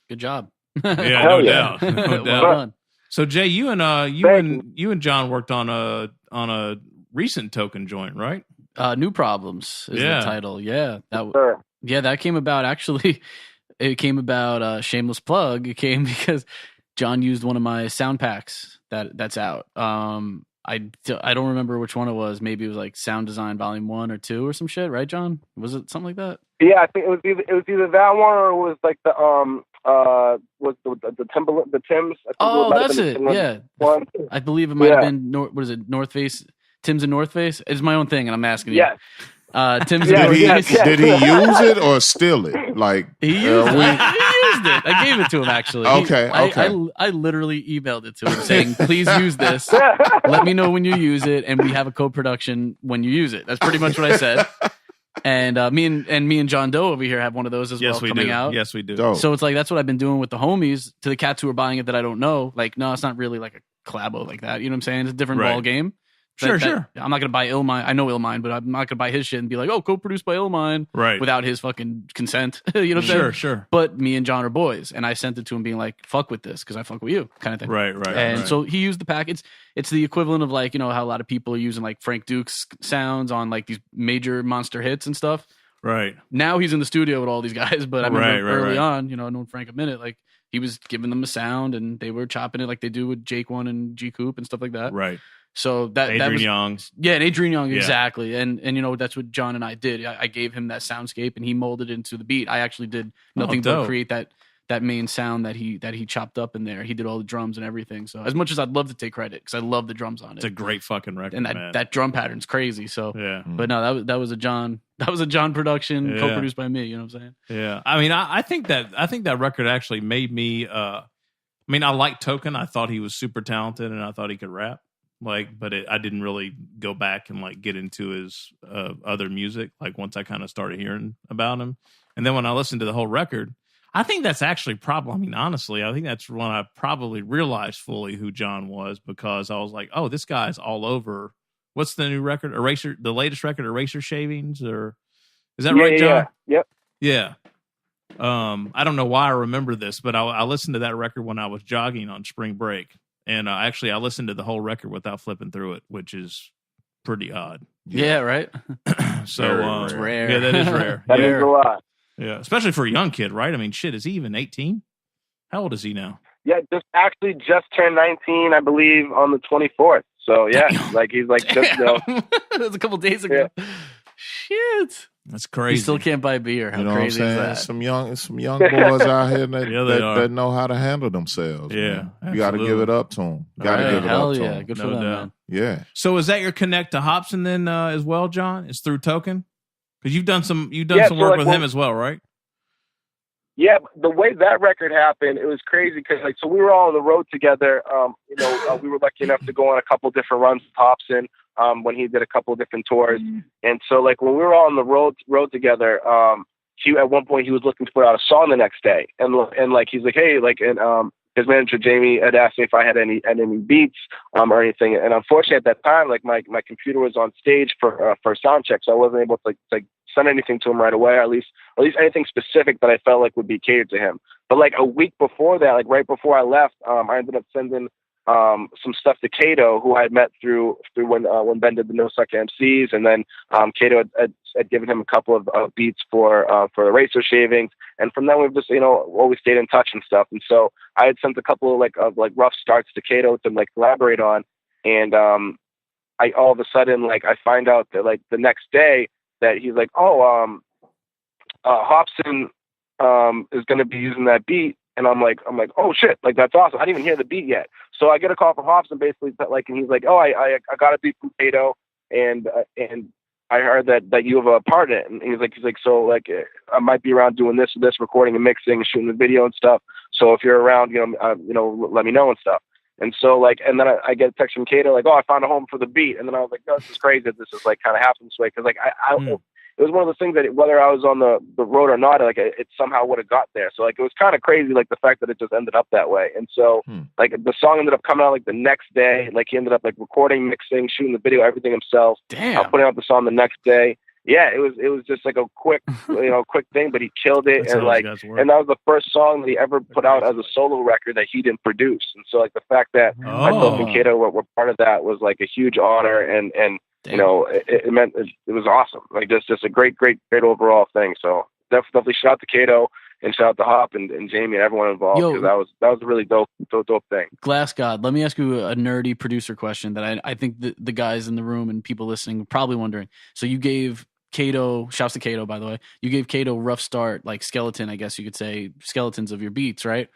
good job. Yeah, no doubt. No doubt. Well done. So Jay, you and John worked on a recent Token joint, right? New Problems is the title. Yeah, that came about actually. It came about shameless plug. It came because John used one of my sound packs that's out. I don't remember which one it was. Maybe it was like Sound Design Volume 1 or 2 or some shit, right, John? Was it something like that? Yeah, I think it was either that one or it was like the was the Tims. Oh, that's it. Yeah, one. I believe it might have been what is it? North Face. Tim's and North Face. It's my own thing, and I'm asking you. Yes. Tim's did he use it or steal it? Like he used it. He used it. I gave it to him actually. Okay. I literally emailed it to him saying, "Please use this. Let me know when you use it, and we have a co-production when you use it." That's pretty much what I said. And me and John Doe over here have one of those as well coming out. Yes, we do. Dope. So it's like that's what I've been doing with the homies to the cats who are buying it that I don't know. Like, no, it's not really like a collabo like that. You know what I'm saying? It's a different ball game. Sure. I'm not going to buy Illmind. I know Illmind, but I'm not going to buy his shit and be like, oh, co-produced by Illmind without his fucking consent. You know what I'm saying? Sure. But me and John are boys, and I sent it to him being like, fuck with this because I fuck with you kind of thing. Right. And so he used the pack. It's the equivalent of like, you know, how a lot of people are using like Frank Duke's sounds on like these major monster hits and stuff. Right. Now he's in the studio with all these guys, but I remember early on, you know, I've known Frank a minute, like he was giving them a sound and they were chopping it like they do with Jake One and G Coop and stuff like that. Right. So that was Young. Yeah, and Adrian Young, exactly. And you know, that's what John and I did. I gave him that soundscape and he molded it into the beat. I actually did nothing but create that main sound that he chopped up in there. He did all the drums and everything. So as much as I'd love to take credit because I love the drums on it. It's a great fucking record. And that drum pattern's crazy. So yeah. But no, that was a John production, co-produced by me, you know what I'm saying? Yeah. I mean, I think that record actually made me I liked Token. I thought he was super talented and I thought he could rap. But I didn't really go back and like get into his other music. Like once I kind of started hearing about him, and then when I listened to the whole record, I think that's actually probably. I mean, honestly, I think that's when I probably realized fully who John was because I was like, oh, this guy's all over. What's the new record? Eraser, the latest record, Eraser Shavings, or is that right, John? Yep. Yeah. I don't know why I remember this, but I listened to that record when I was jogging on spring break. And actually, I listened to the whole record without flipping through it, which is pretty odd. Yeah, right? So it's rare. Yeah, that is rare. That is a lot. Yeah, especially for a young kid, right? I mean, shit, is he even 18? How old is he now? Yeah, just turned 19, I believe, on the 24th. So, yeah, like he's like just, that was a couple days ago. Yeah. Shit. That's crazy. You still can't buy beer. How crazy is that? Some young boys out here that know how to handle themselves. Yeah, you got to give it up to them. Got to give it up to them. Good for them, man. Yeah. So is that your connect to Hopsin then as well, John? It's through Token because you've done some work with him as well, right? Yeah, the way that record happened, it was crazy because so we were all on the road together. We were lucky enough to go on a couple different runs with Hopsin. When he did a couple of different tours. And so like when we were all on the road together, he at one point he was looking to put out a song the next day. And like he's like, hey, like and his manager Jamie had asked me if I had any beats or anything. And unfortunately at that time, like my computer was on stage for sound check, so I wasn't able to like send anything to him right away, or at least anything specific that I felt like would be catered to him. But like a week before that, like right before I left, I ended up sending some stuff to Kato, who I had met through when Ben did the No Suck MCs, and then Kato had given him a couple of beats for the Eraser Shavings, and from then we've just always stayed in touch and stuff. And so I had sent a couple of rough starts to Kato to like collaborate on, and I all of a sudden like I find out that like the next day that he's like, Hopsin is going to be using that beat. And I'm like, oh shit, like that's awesome. I didn't even hear the beat yet. So I get a call from Hopsin basically, and he's like, oh, I got a beat from Kato, and I heard that you have a part in it. And he's like, so like I might be around doing this recording and mixing and shooting the video and stuff. So if you're around, let me know and stuff. And so like, and then I get a text from Kato like, oh, I found a home for the beat. And then I was like, no, this is crazy that this is like kind of happened this way. Cause like it was one of those things that whether I was on the road or not, like it somehow would have got there. So like, it was kind of crazy, like the fact that it just ended up that way. And so like the song ended up coming out like the next day, like he ended up like recording, mixing, shooting the video, everything himself. Damn. Putting out the song the next day. Yeah, it was just like a quick, quick thing, but he killed it. That's and like, and that was the first song that he ever put out as a solo record that he didn't produce. And so like the fact that myself and Kato were part of that was like a huge honor. And it meant, it was awesome. Like just a great overall thing. So definitely shout out to Kato and shout out to Hop and Jamie and everyone involved. Because that was a really dope thing. Glass God, let me ask you a nerdy producer question that I think the guys in the room and people listening are probably wondering. So you gave Kato, shouts to Kato, by the way, you gave Kato rough start, like skeleton, I guess you could say, skeletons of your beats, right?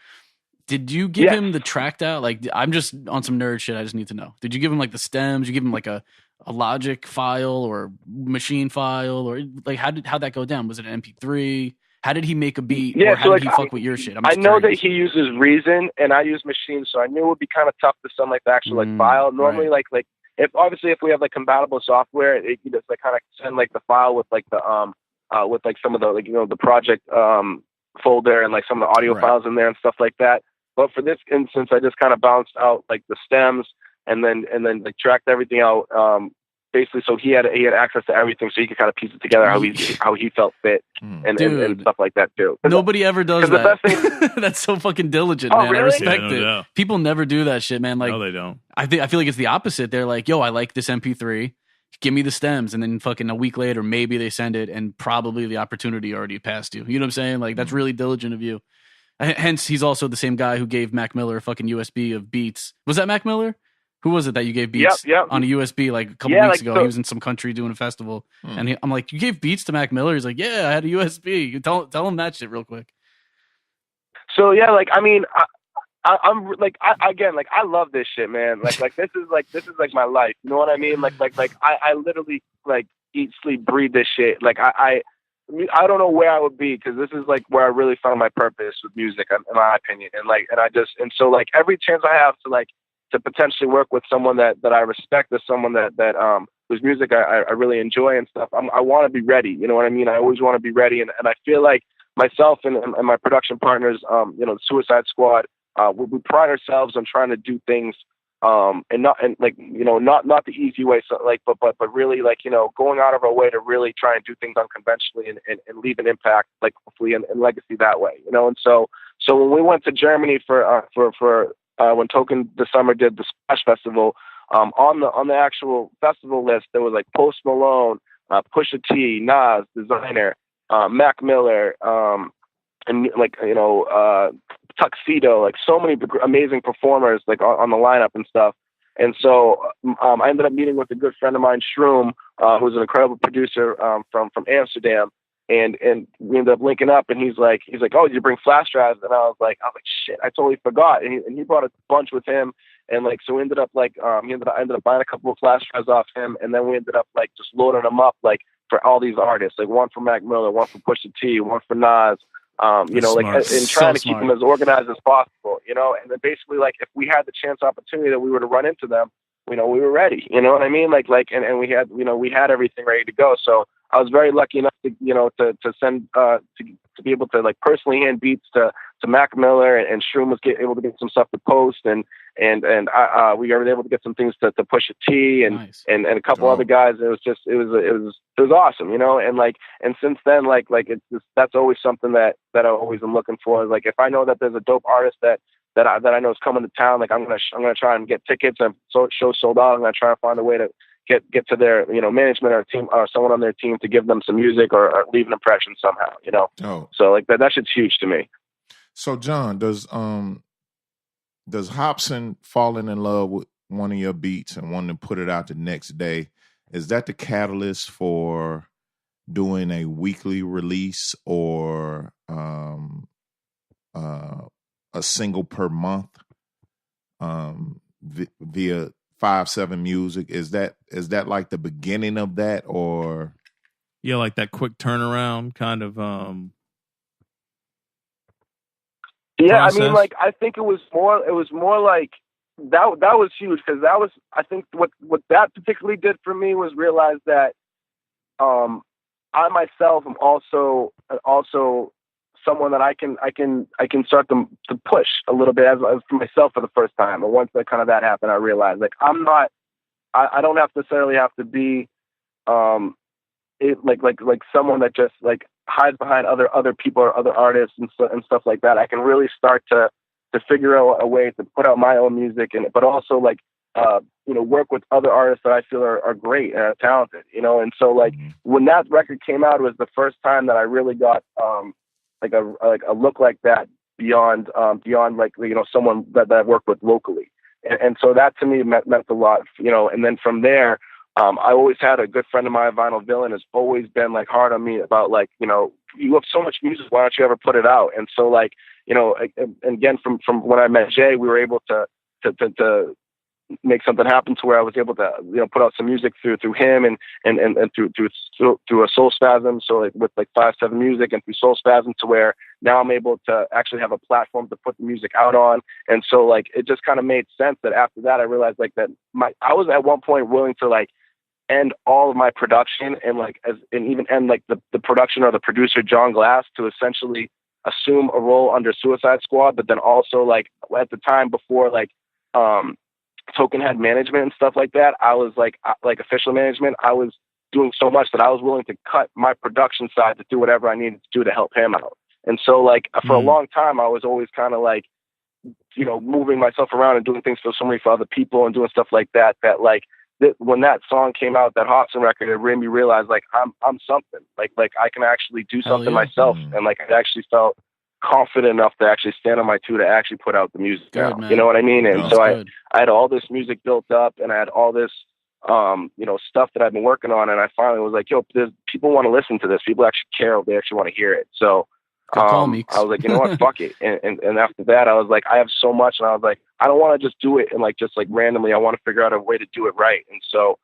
Did you give him the tracked out? Like, I'm just on some nerd shit. I just need to know. Did you give him like the stems? You give him like a Logic file or machine file, or like how'd that go down? Was it an MP3? How did he make a beat? Yeah, or how did he fuck with your shit? I know that he uses Reason and I use Machine, so I knew it would be kind of tough to send like the actual like file. Normally, like if we have like compatible software, it can just like kind of send like the file with like the with like some of the like the project folder and like some of the audio files in there and stuff like that. But for this instance, I just kind of bounced out like the stems and then like tracked everything out. Basically, so he had access to everything, so he could kind of piece it together how he felt fit and stuff like that too. Nobody ever does that. The best thing, that's so fucking diligent, man. Really? I respect it. Yeah. People never do that shit, man. Like, no, they don't. I feel like it's the opposite. They're like, yo, I like this MP3. Give me the stems, and then fucking a week later, maybe they send it, and probably the opportunity already passed you. You know what I'm saying? Like, that's really diligent of you. Hence, he's also the same guy who gave Mac Miller a fucking USB of beats. Was that Mac Miller? Who was it that you gave beats on a USB like a couple weeks ago? He was in some country doing a festival. And I'm like, you gave beats to Mac Miller? He's like, yeah, I had a USB. You tell him that shit real quick. So, yeah, like, I mean, I'm like, I love this shit, man. Like this is like my life. You know what I mean? Like I literally like eat, sleep, breathe this shit. Like I don't know where I would be, because this is like where I really found my purpose with music, in my opinion. And so like every chance I have to potentially work with someone that I respect, as someone that whose music I really enjoy and stuff, I want to be ready. You know what I mean? I always want to be ready. And I feel like myself and my production partners, the Suicide Squad, we pride ourselves on trying to do things and not the easy way. So like, but really like, going out of our way to really try and do things unconventionally and leave an impact, like hopefully and legacy that way, And so when we went to Germany for when Token this summer did the Splash Festival, on the actual festival list, there was like Post Malone, Pusha T, Nas, Designer, Mac Miller, and like, Tuxedo, like so many amazing performers like on the lineup and stuff. And so I ended up meeting with a good friend of mine, Shroom, who's an incredible producer from Amsterdam. And we ended up linking up, and he's like, oh, did you bring flash drives? And I was like, shit, I totally forgot. And he brought a bunch with him. And like, so we ended up like, I ended up buying a couple of flash drives off him. And then we ended up like just loading them up, like for all these artists, like one for Mac Miller, one for Pusha T, one for Nas, and trying to keep them as organized as possible, and then basically like, if we had the opportunity that we were to run into them, we were ready, you know what I mean? Like, and we had, we had everything ready to go. So I was very lucky enough to, to send, to be able to like personally hand beats to Mac Miller, and Shroom was able to get some stuff to post, and we were able to get some things to Pusha T and a couple other guys. It was awesome, and since then, like it's just, that's always something that I always am looking for. Like, if I know that there's a dope artist that I know is coming to town, like I'm gonna try and get tickets, and show sold out. I'm gonna try and find a way to get to their management or team or someone on their team to give them some music or leave an impression somehow. Oh. So like that shit's huge to me. So John, does Hopsin falling in love with one of your beats and wanting to put it out the next day, is that the catalyst for doing a weekly release or a single per month via 5-7 Music? Is that like the beginning of that, or like that quick turnaround kind of Yeah, process? I mean, like, I think it was more like that was huge, because that was, I think what that particularly did for me was realize that I myself am also someone that I can start to push a little bit as for myself for the first time. And once that happened, I realized, like, I don't necessarily have to be like someone that just like hides behind other people or other artists and stuff like that. I can really start to figure out a way to put out my own music, but also like work with other artists that I feel are great and are talented, And so, like, when that record came out, it was the first time that I really got like a look like that beyond like, someone that I worked with locally, and so that to me meant a lot, And then from there, I always had a good friend of mine, Vinyl Villain, has always been like hard on me about, like, you have so much music, why don't you ever put it out? And so, like, and again, from when I met Jay, we were able to make something happen to where I was able to, put out some music through him and through a Soulspazm. So, like, with like 5-7 Music and through Soulspazm, to where now I'm able to actually have a platform to put the music out on. And so, like, it just kind of made sense that after that, I realized, like, that I was at one point willing to, like, end all of my production and even end like the production or the producer John Glass to essentially assume a role under Suicide Squad. But then also, like, at the time before, like, Token had management and stuff like that, I was like official management, I was doing so much that I was willing to cut my production side to do whatever I needed to do to help him out. And so, like, for a long time, I was always kind of like, moving myself around and doing things for somebody, for other people, and doing stuff like that, like, when that song came out, that Hopsin record, it made me realize, like, I'm something. Like I can actually do something myself, and, like, I actually felt confident enough to actually stand on my two to actually put out the music now. Man. You know what I mean? And No, so I had all this music built up, and I had all this stuff that I've been working on, and I finally was like, yo, people want to listen to this. People actually care. They actually want to hear it. So I was like, you know what, fuck it. And after that, I was like, I have so much, and I was like, I don't want to just do it and just randomly. I want to figure out a way to do it right. And so,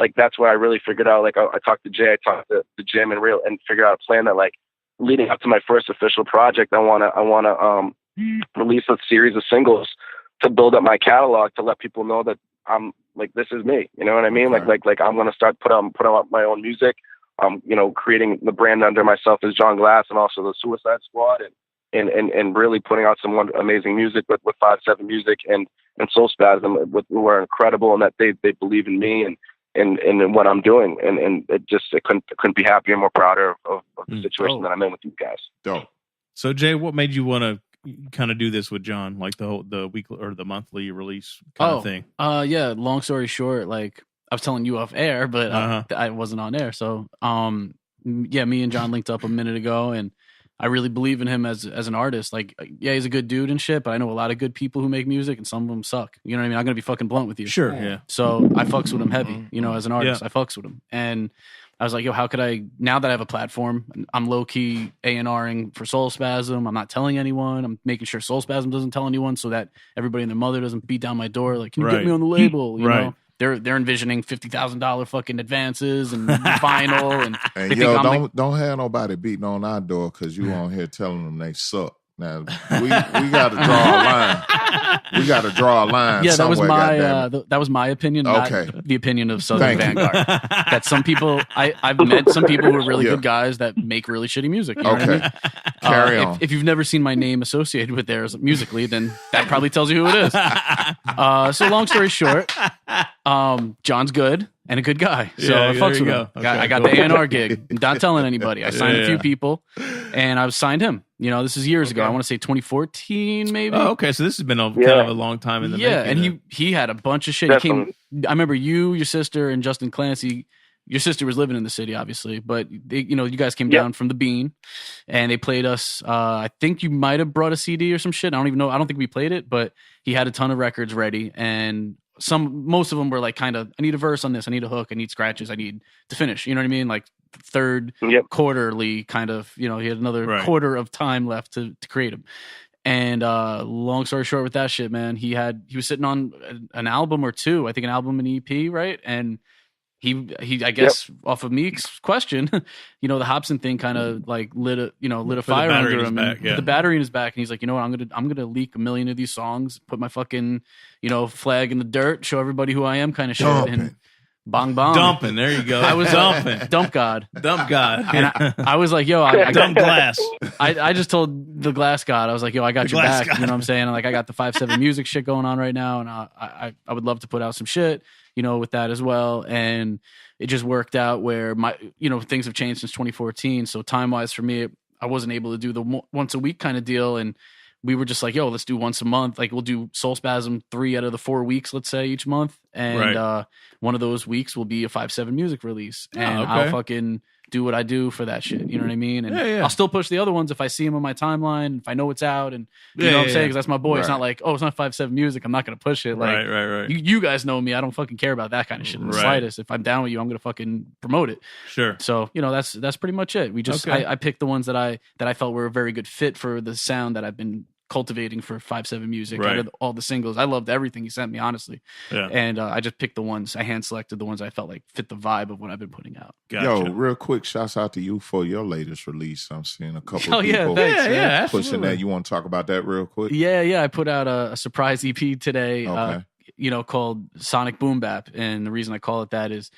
like, that's where I really figured out, like, I talked to Jay, I talked to Jim, and figured out a plan that, like, leading up to my first official project, I want to release a series of singles to build up my catalog, to let people know that I'm, like, this is me. You know what I mean? Okay. Like I'm going to start putting out my own music. Creating the brand under myself as John Glass, and also the Suicide Squad, and really putting out some amazing music with 5-7 Music and Soulspazm, who are incredible, and that they believe in me and what I'm doing, and it couldn't be happier and more prouder of the situation that I'm in with you guys. Dope. So, Jay, what made you want to kind of do this with John, like the weekly or the monthly release kind of thing? Yeah. Long story short, like, I was telling you off air, but I wasn't on air. So, me and John linked up a minute ago, and I really believe in him as an artist. Like, yeah, he's a good dude and shit, but I know a lot of good people who make music, and some of them suck. You know what I mean? I'm gonna be fucking blunt with you. Sure, yeah. So I fucks with him heavy. As an artist, I fucks with him, and I was like, yo, how could I, now that I have a platform, I'm low key A&Ring for Soulspazm. I'm not telling anyone. I'm making sure Soulspazm doesn't tell anyone, so that everybody and their mother doesn't beat down my door. Like, can you get me on the label? You know? They're envisioning $50,000 fucking advances and vinyl, and hey, yo, don't have nobody beating on our door because you on here telling them they suck. Now we got to draw a line. We got to draw a line. Yeah, that was my opinion. Okay. Not the opinion of Southern Vanguard. That some people I've met some people who are really good guys that make really shitty music. You know what I mean? Carry on. If you've never seen my name associated with theirs musically, then that probably tells you who it is. So long story short, John's good and a good guy. So I fucks with him. Okay, I got the A&R gig. Not telling anybody. I signed a few people, and I signed him. This is years ago. I want to say 2014, maybe. Oh, okay. So this has been kind of a long time in the making. And he had a bunch of shit. He came. I remember you, your sister, and Justin Clancy. Your sister was living in the city, obviously, but you guys came down from the Bean, and they played us. I think you might have brought a CD or some shit. I don't even know. I don't think we played it, but he had a ton of records ready, and most of them were like kind of, I need a verse on this, I need a hook, I need scratches, I need to finish. You know what I mean? Like third quarterly kind of. He had another quarter of time left to create them. And long story short, with that shit, man, he was sitting on an album or two. I think an album and EP, right? And I guess off of Meek's question, the Hopsin thing kind of like lit a fire under him and put the battery in his back. And he's like, you know what, I'm gonna leak 1 million of these songs, put my fucking, flag in the dirt, show everybody who I am kind of shit. And bong bong. Dumping. There you go. I was dumping. Dump God. Dump God. And I was like, yo, I dump glass. I just told the glass God, I was like, yo, I got your back. God. You know what I'm saying? Like, I got the 5-7 music shit going on right now. And I would love to put out some shit, with that as well. And it just worked out where things have changed since 2014. So time wise for me, I wasn't able to do the once a week kind of deal. And we were just like, yo, let's do once a month. Like, we'll do Soulspazm 3 out of the 4 weeks, let's say, each month. And one of those weeks will be a 5-7 music release. And I'll fucking do what I do for that shit. You know what I mean? And I'll still push the other ones if I see them on my timeline, if I know it's out. And you know what I'm saying? Because that's my boy. Right. It's not like, it's not 5-7 music, I'm not going to push it. Like, right. You guys know me. I don't fucking care about that kind of shit in the slightest. If I'm down with you, I'm going to fucking promote it. Sure. So, that's pretty much it. We just, I picked the ones that I felt were a very good fit for the sound that I've been cultivating for 5-7 music. Out of all the singles, I loved everything he sent me, honestly. And I just picked the ones, I hand selected the ones I felt like fit the vibe of what I've been putting out. Gotcha. Yo, real quick, shouts out to you for your latest release. I'm seeing a couple of people people thanks, pushing that. You want to talk about that real quick? Yeah. I put out a surprise EP today, called Sonic Boom Bap. And the reason I call it that is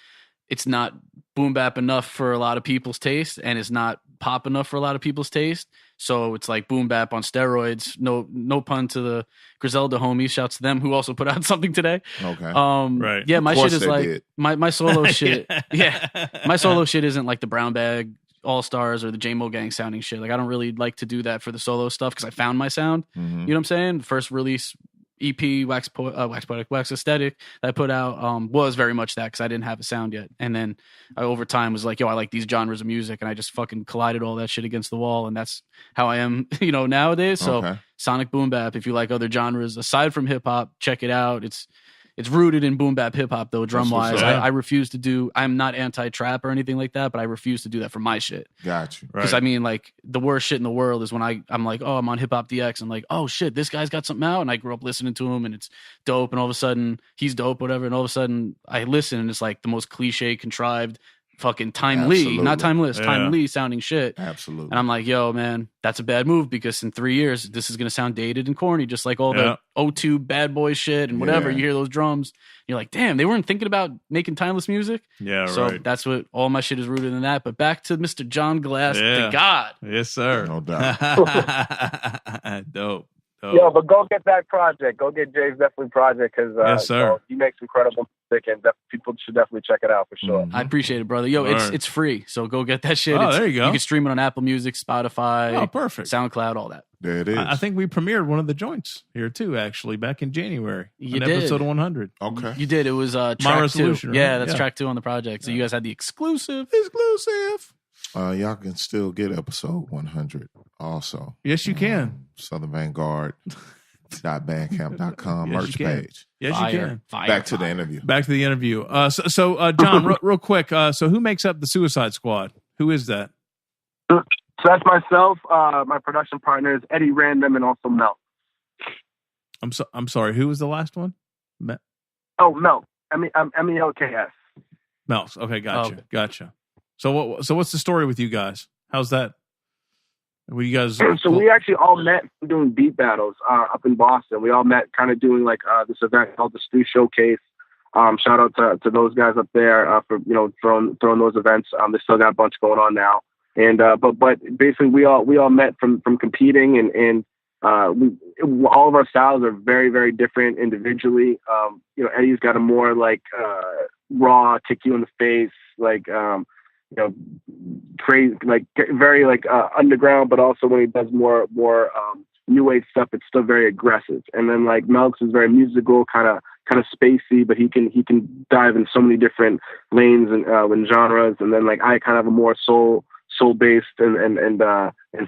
it's not boom bap enough for a lot of people's taste, and it's not pop enough for a lot of people's taste. So it's like boom bap on steroids. No pun to the Griselda homies. Shouts to them who also put out something today. Okay. Yeah, my shit is like my solo shit. Yeah, my solo shit isn't like the Brown Bag All Stars or the J-Mo Gang sounding shit. Like, I don't really like to do that for the solo stuff because I found my sound. Mm-hmm. You know what I'm saying? The first release EP, Wax Aesthetic, that I put out was very much that because I didn't have a sound yet. And then I over time was like, yo, I like these genres of music, and I just fucking collided all that shit against the wall, and that's how I am, nowadays. So Sonic Boom Bap, if you like other genres aside from hip hop, check it out. It's rooted in boom bap hip hop though, drum wise. I refuse to do. I'm not anti trap or anything like that, but I refuse to do that for my shit. Got you. Because I mean, like, the worst shit in the world is when I'm like, oh, I'm on Hip Hop DX. I'm like, oh shit, this guy's got something out, and I grew up listening to him, and it's dope. And all of a sudden, he's dope, whatever. And all of a sudden, I listen, and it's like the most cliche, contrived, fucking timely sounding shit. Absolutely. And I'm like, yo, man, that's a bad move, because in 3 years this is gonna sound dated and corny, just like all the O2 bad boy shit and whatever. You hear those drums, you're like, damn, they weren't thinking about making timeless music. So that's what all my shit is rooted in that. But back to Mr. John Glass, the God. Yes, sir. No doubt. Dope. Yeah, but go get that project. Go get Jay's definitely project, because yes, sir. He makes incredible music, and people should definitely check it out for sure. I appreciate it, brother. Yo, it's free, so go get that shit. There you go. You can stream it on Apple Music, Spotify, perfect, SoundCloud, all that. There it is. I think we premiered one of the joints here too, actually, back in January. You on did. Episode 100. Okay, you did. It was track My Resolution. 2. Yeah, that's track 2 on the project. So you guys had the exclusive. Y'all can still get episode 100 also. Yes, you can. Southern Vangard. .bandcamp.com merch page. Yes, you can. Back to the interview. So John, real quick. So who makes up the Suicide Squad? Who is that? So that's myself. My production partner is Eddie Random, and also Mel. I'm sorry. Who was the last one? Mel. MELKS. Mel. Okay, gotcha. So what's the story with you guys? How's that? Were you guys? So we actually all met doing beat battles up in Boston. We all met kind of doing like this event called the Stu Showcase. Shout out to those guys up there for throwing those events. They still got a bunch going on now. And but basically we all met from competing, and all of our styles are very, very different individually. Eddie's got a more like raw, kick you in the face, like crazy, like very like underground, but also when he does more new wave stuff, it's still very aggressive. And then like Melks is very musical, kind of spacey, but he can dive in so many different lanes and genres. And then like I kind of have a more soul based and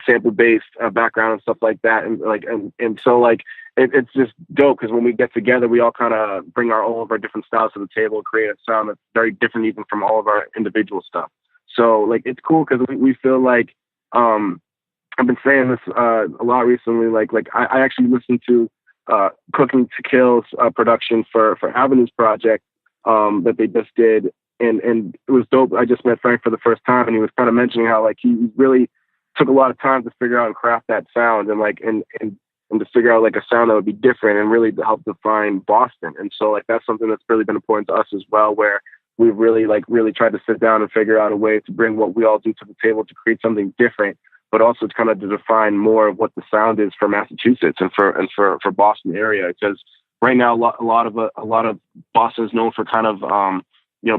sample based background and stuff like that. And so like it's just dope, because when we get together, we all kind of bring all of our different styles to the table, create a sound that's very different even from all of our individual stuff. So like it's cool, because we feel like I've been saying this a lot recently. Like I actually listened to Cooking to Kill's production for Avenue's project that they just did and it was dope. I just met Frank for the first time, and he was kind of mentioning how like he really took a lot of time to figure out and craft that sound, and like and to figure out like a sound that would be different and really to help define Boston. And so like that's something that's really been important to us as well, where we've really tried to sit down and figure out a way to bring what we all do to the table to create something different, but also to kind of to define more of what the sound is for Massachusetts and for Boston area. Because right now a lot of Boston is known for kind of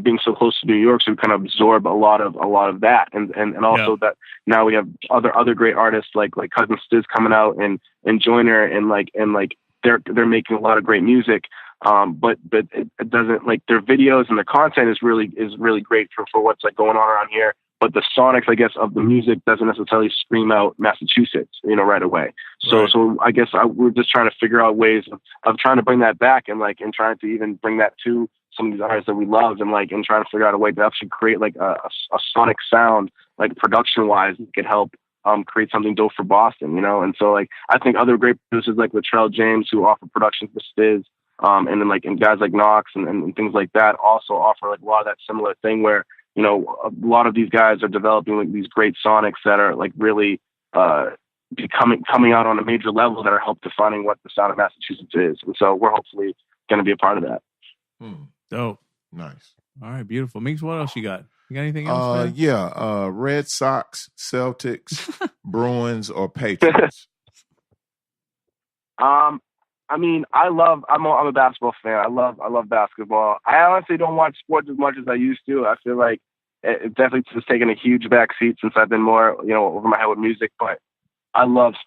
being so close to New York, so we kind of absorb a lot of that, and also that now we have other great artists like Cousin Stiz coming out and Joyner and they're making a lot of great music. But it doesn't, like, their videos and their content is really great for what's like going on around here. But the sonics, I guess, of the music doesn't necessarily scream out Massachusetts, right away. So I guess we're just trying to figure out ways of trying to bring that back and trying to even bring that to some of these artists that we love and trying to figure out a way to actually create like a sonic sound, like production wise, that could help create something dope for Boston, And so I think other great producers like Latrell James, who offer production for Stiz, and then and guys like Knox and things like that also offer like a lot of that similar thing where, a lot of these guys are developing like these great sonics that are like really coming out on a major level that are help defining what the sound of Massachusetts is. And so we're hopefully going to be a part of that. Dope. Nice. All right, beautiful. Meeks, what else you got? You got anything else? Red Sox, Celtics, Bruins, or Patriots? I mean, I'm a basketball fan. I love basketball. I honestly don't watch sports as much as I used to. I feel like it definitely just taken a huge backseat since I've been more, over my head with music. But I used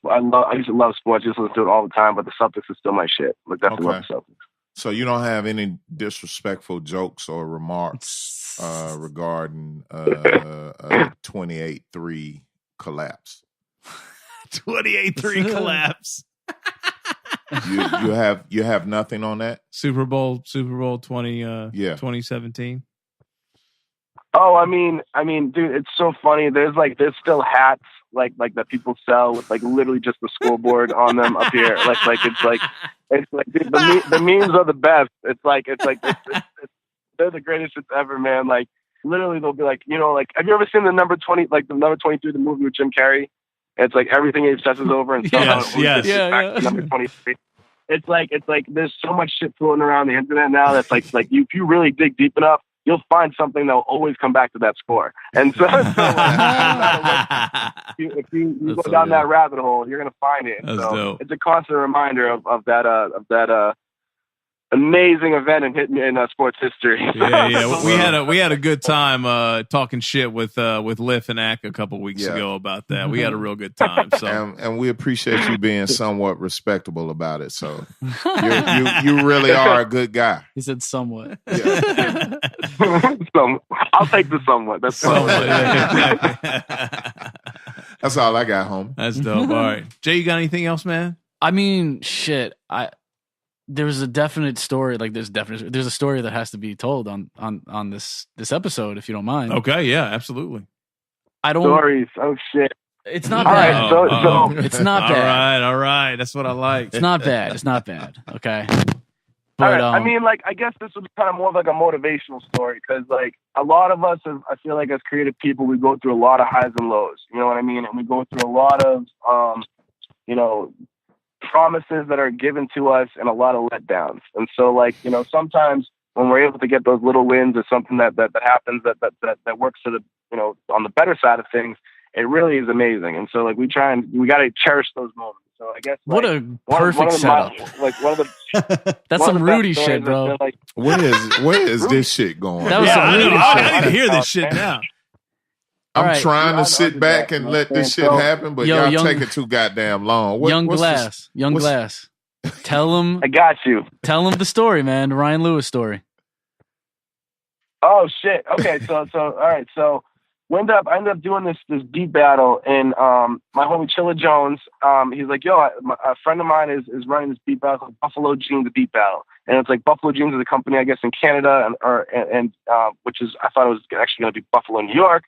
to love sports. I used to listen to it all the time. But the Celtics is still my shit. Like definitely love the Celtics. So you don't have any disrespectful jokes or remarks regarding a 28-3 collapse? 28-3 collapse. You have nothing on that? Super Bowl 2017. Oh, I mean, dude, it's so funny. There's still hats like that people sell with like literally just the scoreboard on them up here. It's like dude, the memes are the best. It's they're the greatest shits ever, man. Like literally they'll be like, have you ever seen the number 20, like the number 23, the movie with Jim Carrey? It's like everything he obsesses over and stuff. Yes. Number 23. It's like there's so much shit floating around the internet now that's like if you really dig deep enough, you'll find something that will always come back to that score. And so if you go down that rabbit hole, you're gonna find it. That's so dope. It's a constant reminder of that amazing event in sports history. Yeah. We had a good time talking shit with Liff and Ack a couple weeks ago about that. We had a real good time. So and we appreciate you being somewhat respectable about it. So you really are a good guy. He said somewhat. Yeah. I'll take the somewhat. That's somewhat. That's all I got, home. That's dope. All right, Jay, you got anything else, man? I mean, shit. There's a definite story. Like there's a story that has to be told on this episode, if you don't mind. Okay, yeah, absolutely. Stories. Oh shit. It's not bad. All right, it's not bad. All right. That's what I like. It's not bad. Okay. But, all right. I mean, I guess this was kind of more of like a motivational story because, a lot of us, I feel like as creative people, we go through a lot of highs and lows. You know what I mean? And we go through a lot of, promises that are given to us and a lot of letdowns. And so, sometimes when we're able to get those little wins or something that happens that works to the, on the better side of things, it really is amazing. And so, we got to cherish those moments. So I guess what a perfect setup. That's some Rudy shit, bro. Where is this shit going? That was some Rudy shit. I need to hear this shit now. I'm trying to sit back and let this shit happen, but y'all taking too goddamn long. Young Glass. Tell him. I got you. Tell him the story, man. The Ryan Lewis story. Oh shit. Okay. So all right. So I ended up doing this beat battle, and my homie Chilla Jones, he's like, yo, a friend of mine is running this beat battle called Buffalo Jeans, the beat battle, and it's like Buffalo Jeans is a company, I guess, in Canada, and which is, I thought it was actually going to be Buffalo, New York.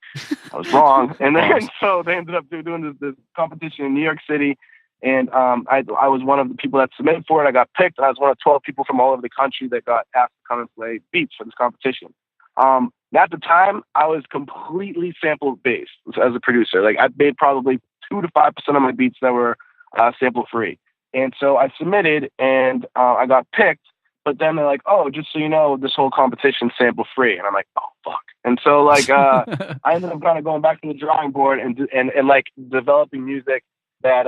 I was wrong, and then so they ended up doing this competition in New York City, and I was one of the people that submitted for it. I got picked, and I was one of 12 people from all over the country that got asked to come and play beats for this competition. At the time, I was completely sample based as a producer. Like I made probably 2 to 5% of my beats that were sample free. And so I submitted and I got picked, but then they're like, oh, just so you know, this whole competition's sample free. And I'm like, oh, fuck. And so like, I ended up kind of going back to the drawing board and like developing music that,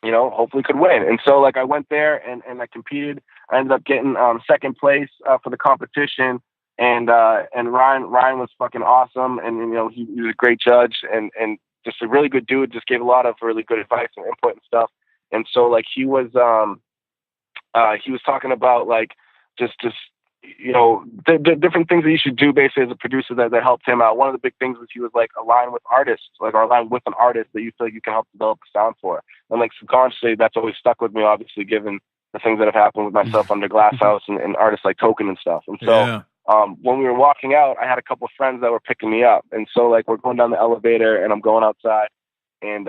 you know, hopefully could win. And so like I went there and I competed. I ended up getting second place for the competition. And Ryan was fucking awesome. And, you know, he was a great judge and just a really good dude, just gave a lot of really good advice and input and stuff. And so like he was talking about like just you know the different things that you should do basically as a producer that helped him out. One of the big things was he was like align with artists, like or align with an artist that you feel like you can help develop a sound for. And like subconsciously that's always stuck with me, obviously given the things that have happened with myself under Glass House and artists like Token and stuff. And so when we were walking out, I had a couple of friends that were picking me up. And so like we're going down the elevator and I'm going outside and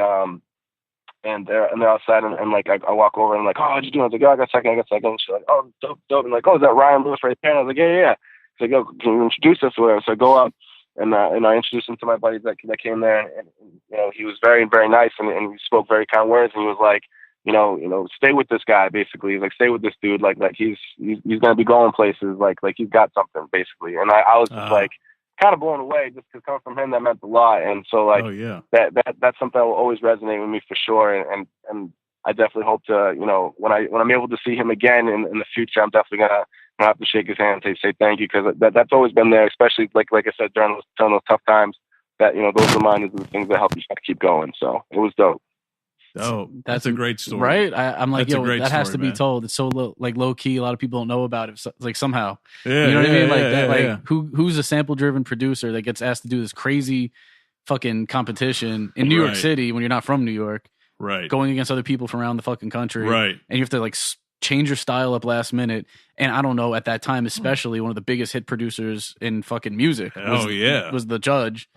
they're outside and like I walk over and I'm like, oh, how'd you do? I was like, oh, I got a second. And she's like, oh, dope. And like, oh, is that Ryan Lewis right there? And I was like, yeah. She's like, yo, can you introduce us or whatever? So I go up and I introduced him to my buddies that came there. And you know, he was very, very nice and he spoke very kind words. And he was like, you know, stay with this guy, basically. He's like, stay with this dude. Like he's going to be going places. Like he's got something, basically. And I was just like, kind of blown away just because coming from him, that meant a lot. And so like, that's something that will always resonate with me for sure. And I definitely hope to, you know, when I'm able to see him again in the future, I'm definitely going to have to shake his hand and say thank you. Cause that's always been there, especially like I said, during those tough times that, you know, those reminders of the things that help you keep going. So it was dope. Oh, that's a great story, right? I'm like, yo, that has to be man. told. It's so low key. A lot of people don't know about it. Like somehow, yeah, you know what I mean? Like yeah, that. Like yeah. who's a sample driven producer that gets asked to do this crazy fucking competition in New York City when you're not from New York, right? Going against other people from around the fucking country, right? And you have to like change your style up last minute. And I don't know, at that time, especially one of the biggest hit producers in fucking music. Was the judge.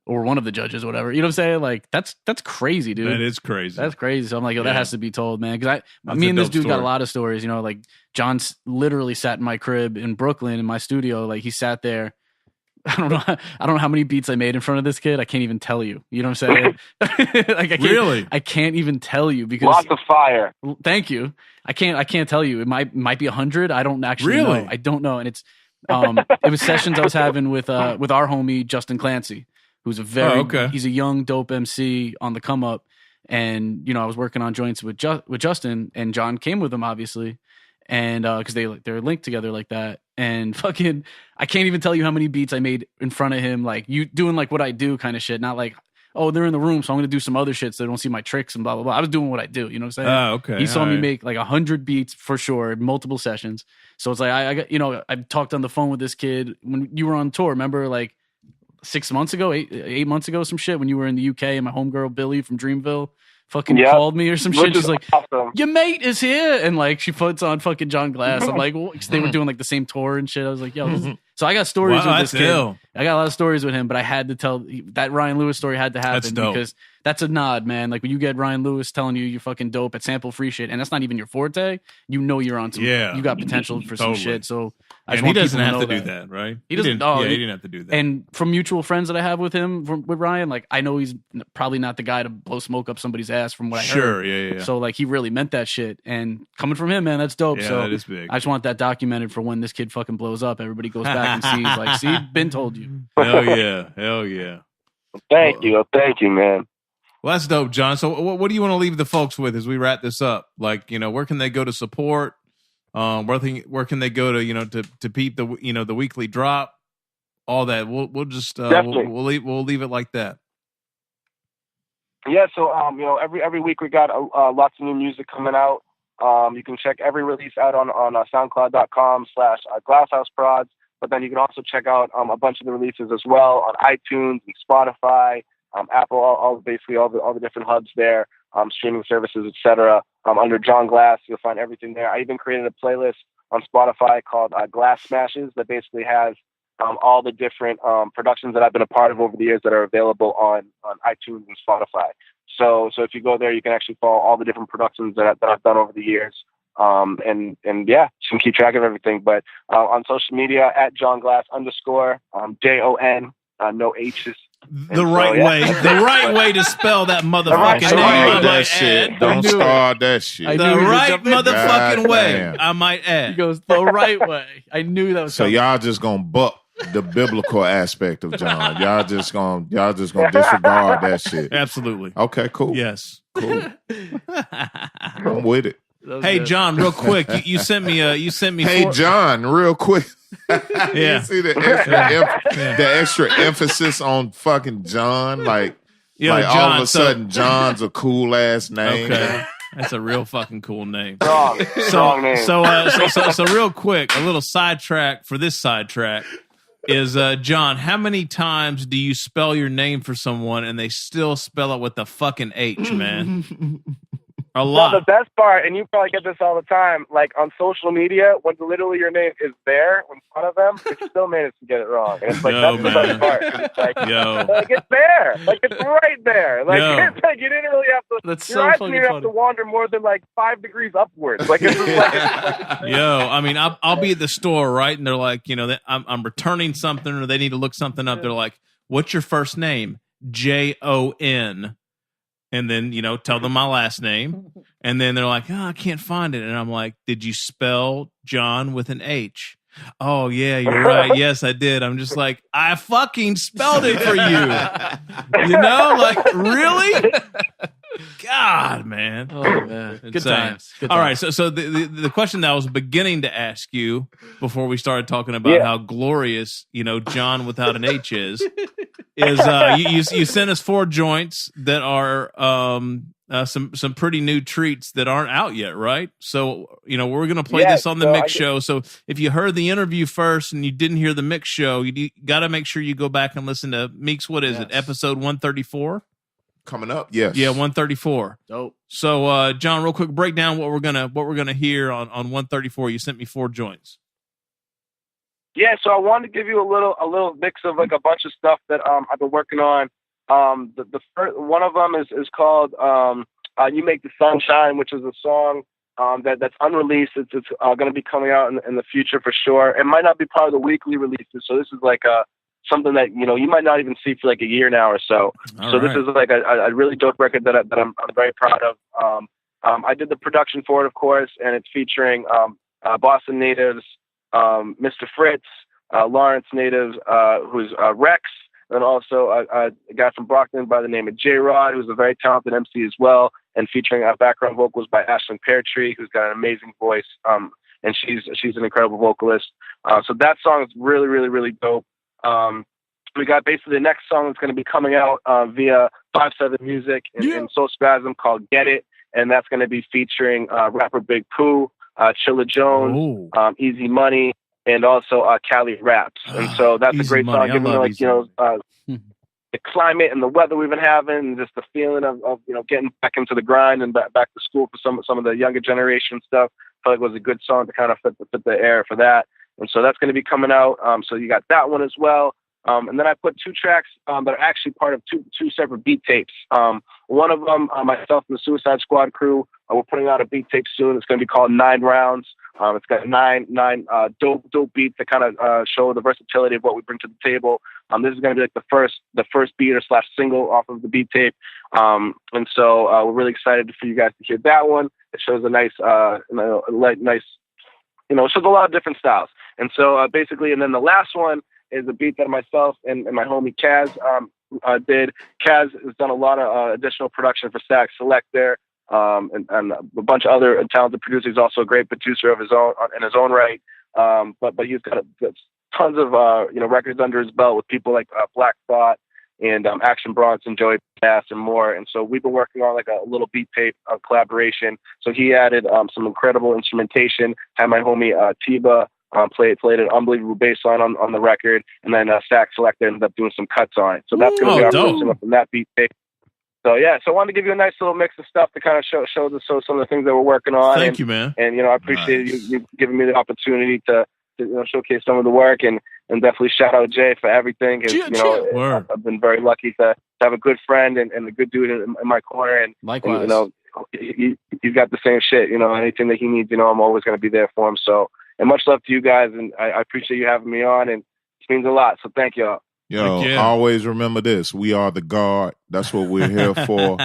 Or one of the judges, or whatever. You know what I'm saying? Like that's crazy, dude. That is crazy. That's crazy. So I'm like, yo, that has to be told, man. Because me and this dude got a lot of stories. You know, like John literally sat in my crib in Brooklyn in my studio. Like he sat there. I don't know how many beats I made in front of this kid. I can't even tell you. You know what I'm saying? Like I can't even tell you because lots of fire. Thank you. I can't tell you. It might be 100. I don't actually know. I don't know. And it's it was sessions I was having with our homie Justin Clancy, who's he's a young dope MC on the come up. And, you know, I was working on joints with Justin, and John came with him, obviously. And because they're linked together like that. And fucking, I can't even tell you how many beats I made in front of him, like you doing like what I do kind of shit. Not like, oh, they're in the room, so I'm going to do some other shit so they don't see my tricks and blah, blah, blah. I was doing what I do, you know what I'm saying? Okay. He saw me make like 100 beats for sure, multiple sessions. So it's like, I got, you know, I talked on the phone with this kid when you were on tour, remember, like 6 months ago, 8 months ago, some shit, when you were in the UK and my homegirl Billy from Dreamville fucking called me or some shit. She's like, awesome. Your mate is here. And like, she puts on fucking John Glass. I'm like, well, they were doing like the same tour and shit. I was like, yo, so I got stories with this kid. I got a lot of stories with him, but I had to tell that Ryan Lewis story had to happen because that's a nod, man. Like when you get Ryan Lewis telling you you're fucking dope at sample free shit, and that's not even your forte, you know you're on some, you got potential for some shit. So he doesn't have to do that, right? He doesn't. He didn't have to do that. And from mutual friends that I have with him, with Ryan, like I know he's probably not the guy to blow smoke up somebody's ass from what I heard. Yeah. So like he really meant that shit, and coming from him, man, that's dope. Yeah, so that is big. I just want that documented for when this kid fucking blows up. Everybody goes back and sees, like, see, been told you. Hell yeah. Thank you, man. Well, that's dope, John. So what do you want to leave the folks with as we wrap this up? Like, you know, where can they go to support? Where can they go to, you know, to peep the, you know, the weekly drop, all that. We'll just we'll leave it like that. Yeah. So you know, every week we got lots of new music coming out. You can check every release out on SoundCloud.com/GlassHouseProds. But then you can also check out a bunch of the releases as well on iTunes and Spotify, Apple, all the different hubs there, streaming services, etc. Under John Glass, you'll find everything there. I even created a playlist on Spotify called Glass Smashes that basically has all the different productions that I've been a part of over the years that are available on iTunes and Spotify. So if you go there, you can actually follow all the different productions that I've done over the years. And yeah, just can keep track of everything. But on social media at John Glass _ JON, no H's. The right way to spell that motherfucking name. That shit. Don't start that shit. The right motherfucking way. I might add. He goes the right way. I knew that was so. coming. Y'all just gonna buck the biblical aspect of John. Y'all just gonna disregard that shit. Absolutely. Okay. Cool. Yes. Cool. I'm with it. Hey, good. John, real quick, you sent me. Hey, John, real quick. Yeah. You see the extra emphasis on fucking John, like John, all of a sudden John's a cool ass name. Okay. That's a real fucking cool name. Strong name. So real quick, a little sidetrack for this sidetrack is John. How many times do you spell your name for someone and they still spell it with the fucking H, man? A lot. Well, the best part, and you probably get this all the time, like on social media, when literally your name is there in front of them, they still manage to get it wrong. And it's like, that's the best part. It's like, like, it's there. Like, it's right there. Like, it's like you didn't really have to, that's your so eyes fucking didn't funny. have to wander more than like 5 degrees upwards. Like, it's just like, I mean, I'll be at the store, right? And they're like, I'm returning something or they need to look something up. They're like, what's your first name? JON. And then, tell them my last name. And then they're like, I can't find it. And I'm like, did you spell John with an H? Oh, yeah, you're right. Yes, I did. I'm just like, I fucking spelled it for you. Like, really? God, man. Oh, man. Good times. All right. So the question that I was beginning to ask you before we started talking about how glorious, John without an H is you sent us 4 joints that are some pretty new treats that aren't out yet, right? So, we're going to play this on the mix show. So if you heard the interview first and you didn't hear the mix show, you got to make sure you go back and listen to Meeks. What is it? Episode 134? Coming up, yes. Yeah, 134. Dope. So, John, real quick, break down what we're gonna hear on 134. You sent me 4 joints. Yeah, so I wanted to give you a little mix of like a bunch of stuff that I've been working on. The first one of them is called "You Make the Sun Shine," which is a song that's unreleased. It's going to be coming out in the future for sure. It might not be part of the weekly releases, so this is like something that you might not even see for like a year now or so. This is like a really dope record that I'm very proud of. I did the production for it, of course, and it's featuring Boston natives, Mr. Fritz, Lawrence native, who's Reks, and also a guy from Brockton by the name of J-Rod, who's a very talented MC as well, and featuring background vocals by Ashlyn Peartree, who's got an amazing voice, and she's an incredible vocalist. So that song is really, really, really dope. We got basically the next song that's going to be coming out via 5-7 Music in Soulspazm called Get It, and that's going to be featuring rapper Big Pooh, Chilla Jones, Easy Money, and also Cali Raps. And so that's a great song, given like the climate and the weather we've been having, and just the feeling of getting back into the grind and back to school for some of the younger generation stuff. I feel like it was a good song to kind of fit the air for that. And so that's going to be coming out. So you got that one as well. And then I put 2 tracks that are actually part of two separate beat tapes. One of them, myself and the Suicide Squad crew, we're putting out a beat tape soon. It's going to be called 9 Rounds. It's got nine dope beats that kind of show the versatility of what we bring to the table. This is going to be like the first beat or / single off of the beat tape. And so we're really excited for you guys to hear that one. It shows a nice, nice, it shows a lot of different styles. And so basically, and then the last one is a beat that myself and my homie Kaz did. Kaz has done a lot of additional production for Stack Selector and a bunch of other talented producers. He's also a great producer of his own in his own right. But he's got tons of records under his belt with people like Black Thought and Action Bronson, Joey Bass, and more. And so we've been working on like a little beat tape collaboration. So he added some incredible instrumentation. Had my homie Tiba played an unbelievable bass line on the record, and then Stack Selector ended up doing some cuts on it. So that's going to be our first single from that beat tape. So yeah, so I wanted to give you a nice little mix of stuff to kind of show some of the things that we're working on. Thank you, man. And I appreciate you giving me the opportunity to showcase some of the work, and definitely shout out Jay for everything. I've been very lucky to have a good friend and a good dude in my corner. And likewise, and, he's got the same shit. Anything that he needs, I'm always going to be there for him. So, and much love to you guys, and I appreciate you having me on, and it means a lot. So thank y'all. Yo, always remember this. We are the guard. That's what we're here for.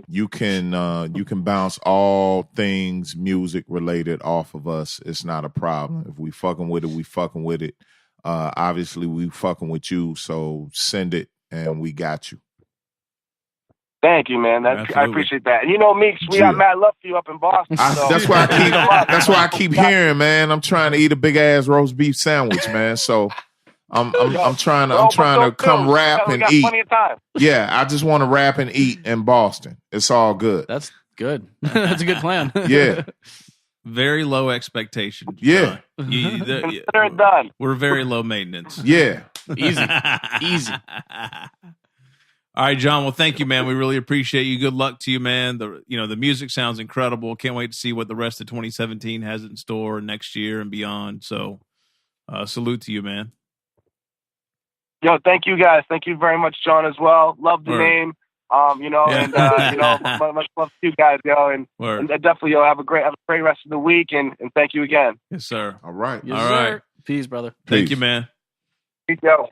You can bounce all things music related off of us. It's not a problem. If we fucking with it, we fucking with it. Obviously, we fucking with you. So send it, and we got you. Thank you, man. I appreciate that. And Meeks, we got mad love for you up in Boston. That's why I keep hearing, man. I'm trying to eat a big ass roast beef sandwich, man. So. I'm trying to come rap and eat. Plenty of time. Yeah, I just want to rap and eat in Boston. It's all good. That's good. That's a good plan. Yeah. Very low expectations. Yeah. Consider it done. We're very low maintenance. Yeah. Easy. All right, John. Well, thank you, man. We really appreciate you. Good luck to you, man. The music sounds incredible. Can't wait to see what the rest of 2017 has in store next year and beyond. So, salute to you, man. Yo, thank you guys. Thank you very much, John, as well. Love the name. And much love to you guys, yo. And definitely, yo, have a great rest of the week, and thank you again. Yes, sir. All right. Yes, all sir. right. Peace, brother. Thank you, man. Peace, yo.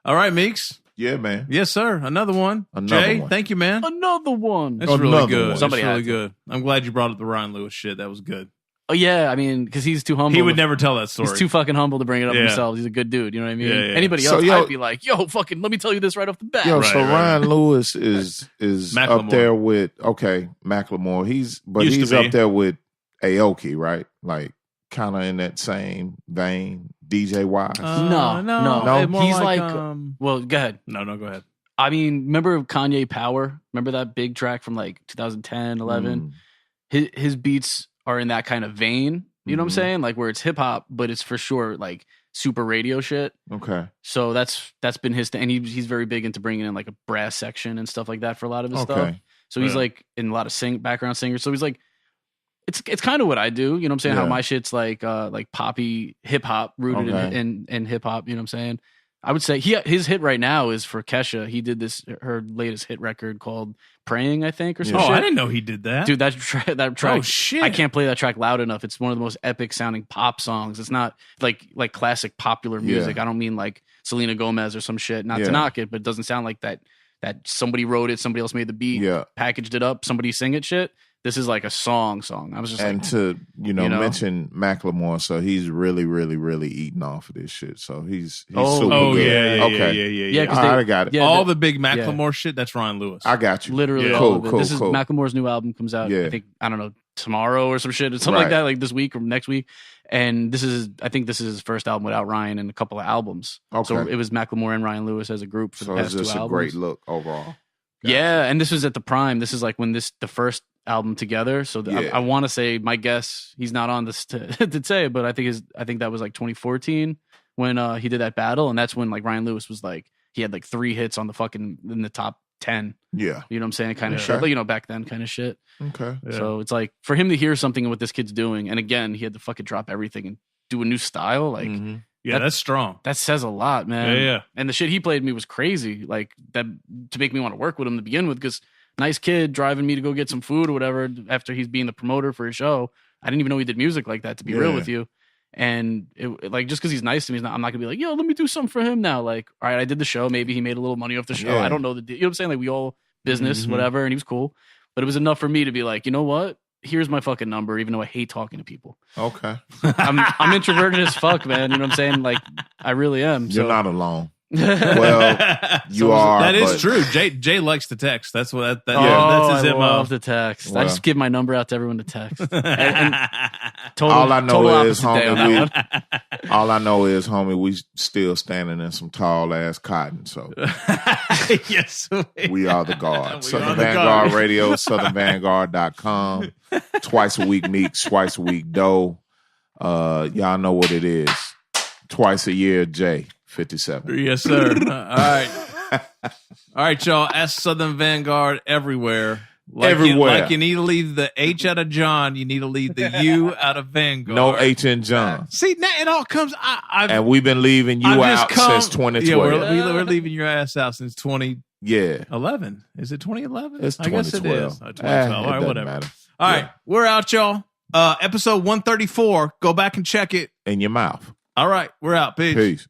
All right, Meeks. Yeah, man. Yes, sir. Another one. Jay, thank you, man. Another one. That's really good. Somebody really good. I'm glad you brought up the Ryan Lewis shit. That was good. Oh, yeah, I mean, because he's too humble. He would never tell that story. He's too fucking humble to bring it up himself. He's a good dude, you know what I mean? Yeah. Anybody else, I'd be like, yo, fucking, let me tell you this right off the bat. Yo, Ryan Lewis is up there with, Macklemore. He's up there with Aoki, right? Like, kind of in that same vein, DJ-wise. No. He's like, well, go ahead. No, go ahead. I mean, remember Kanye Power? Remember that big track from like 2010, 11? His beats are in that kind of vein, you know what I'm saying? Like where it's hip hop, but it's for sure like super radio shit. Okay. So that's been his thing. And he's very big into bringing in like a brass section and stuff like that for a lot of his stuff. So he's like in a lot of background singers. So he's like, it's kind of what I do, you know what I'm saying? How my shit's like poppy hip hop rooted in hip hop, you know what I'm saying? I would say his hit right now is for Kesha. He did her latest hit record called "Praying," I think, or some shit. I didn't know he did that, dude. That track. Oh shit! I can't play that track loud enough. It's one of the most epic sounding pop songs. It's not like classic popular music. I don't mean like Selena Gomez or some shit. Not to knock it, but it doesn't sound like that. That somebody wrote it, somebody else made the beat, packaged it up, somebody sing it. Shit. This is like a song. I was just to mention Macklemore, so he's really, really, really eating off of this shit. So he's super good. Yeah. I got it. Yeah, all the big Macklemore shit. That's Ryan Lewis. I got you. Literally, all of it. This is Macklemore's new album comes out. I think I don't know tomorrow or some shit, something like that, like this week or next week. And I think this is his first album without Ryan and a couple of albums. Okay. So it was Macklemore and Ryan Lewis as a group for the past 2 albums. So it's just a great look overall. Yeah, and this was at the prime. This is like when the first album together. So I want to say, my guess, he's not on this to say, but I think that was like 2014 when he did that battle, and that's when like Ryan Lewis was like he had like 3 hits on in the top 10. Yeah, you know what I'm saying, kind of shit. But back then, kind of shit. Okay, so it's like for him to hear something of what this kid's doing, and again, he had to fucking drop everything and do a new style, like. Mm-hmm. Yeah, that's strong. That says a lot, man. Yeah. And the shit he played me was crazy. Like that to make me want to work with him to begin with, because nice kid driving me to go get some food or whatever after he's being the promoter for his show. I didn't even know he did music like that, to be real with you. And it, like just because he's nice to me, I'm not gonna be like, yo, let me do something for him now. Like, all right, I did the show. Maybe he made a little money off the show. I don't know you know what I'm saying? Like we all business, whatever, and he was cool. But it was enough for me to be like, you know what? Here's my fucking number, even though I hate talking to people. Okay. I'm introverted as fuck, man. You know what I'm saying? Like, I really am. You're not alone. Well, you are. That is true. Jay likes to text. That's what that's his MO. I love to text. Well, I just give my number out to everyone to text. And all I know is, homie, we still standing in some tall ass cotton. So yes, we are the guard. Southern Vangard Radio, SouthernVangard.com. Twice a week Meeks, twice a week Doe. Y'all know what it is. Twice a year, Jay. 57. Yes, sir. All right, y'all. Ask Southern Vanguard everywhere. Like you need to leave the H out of John, you need to leave the U out of Vanguard. No H in John. See, now it all comes. And we've been leaving you out since 2012. Yeah, we're leaving your ass out since 2012. Yeah. 11. Is it 2011? It's 2012. I guess it is. 2012. All right, whatever. Matter. All right, we're out, y'all. Episode 134. Go back and check it. In your mouth. All right, we're out. Peace. Peace.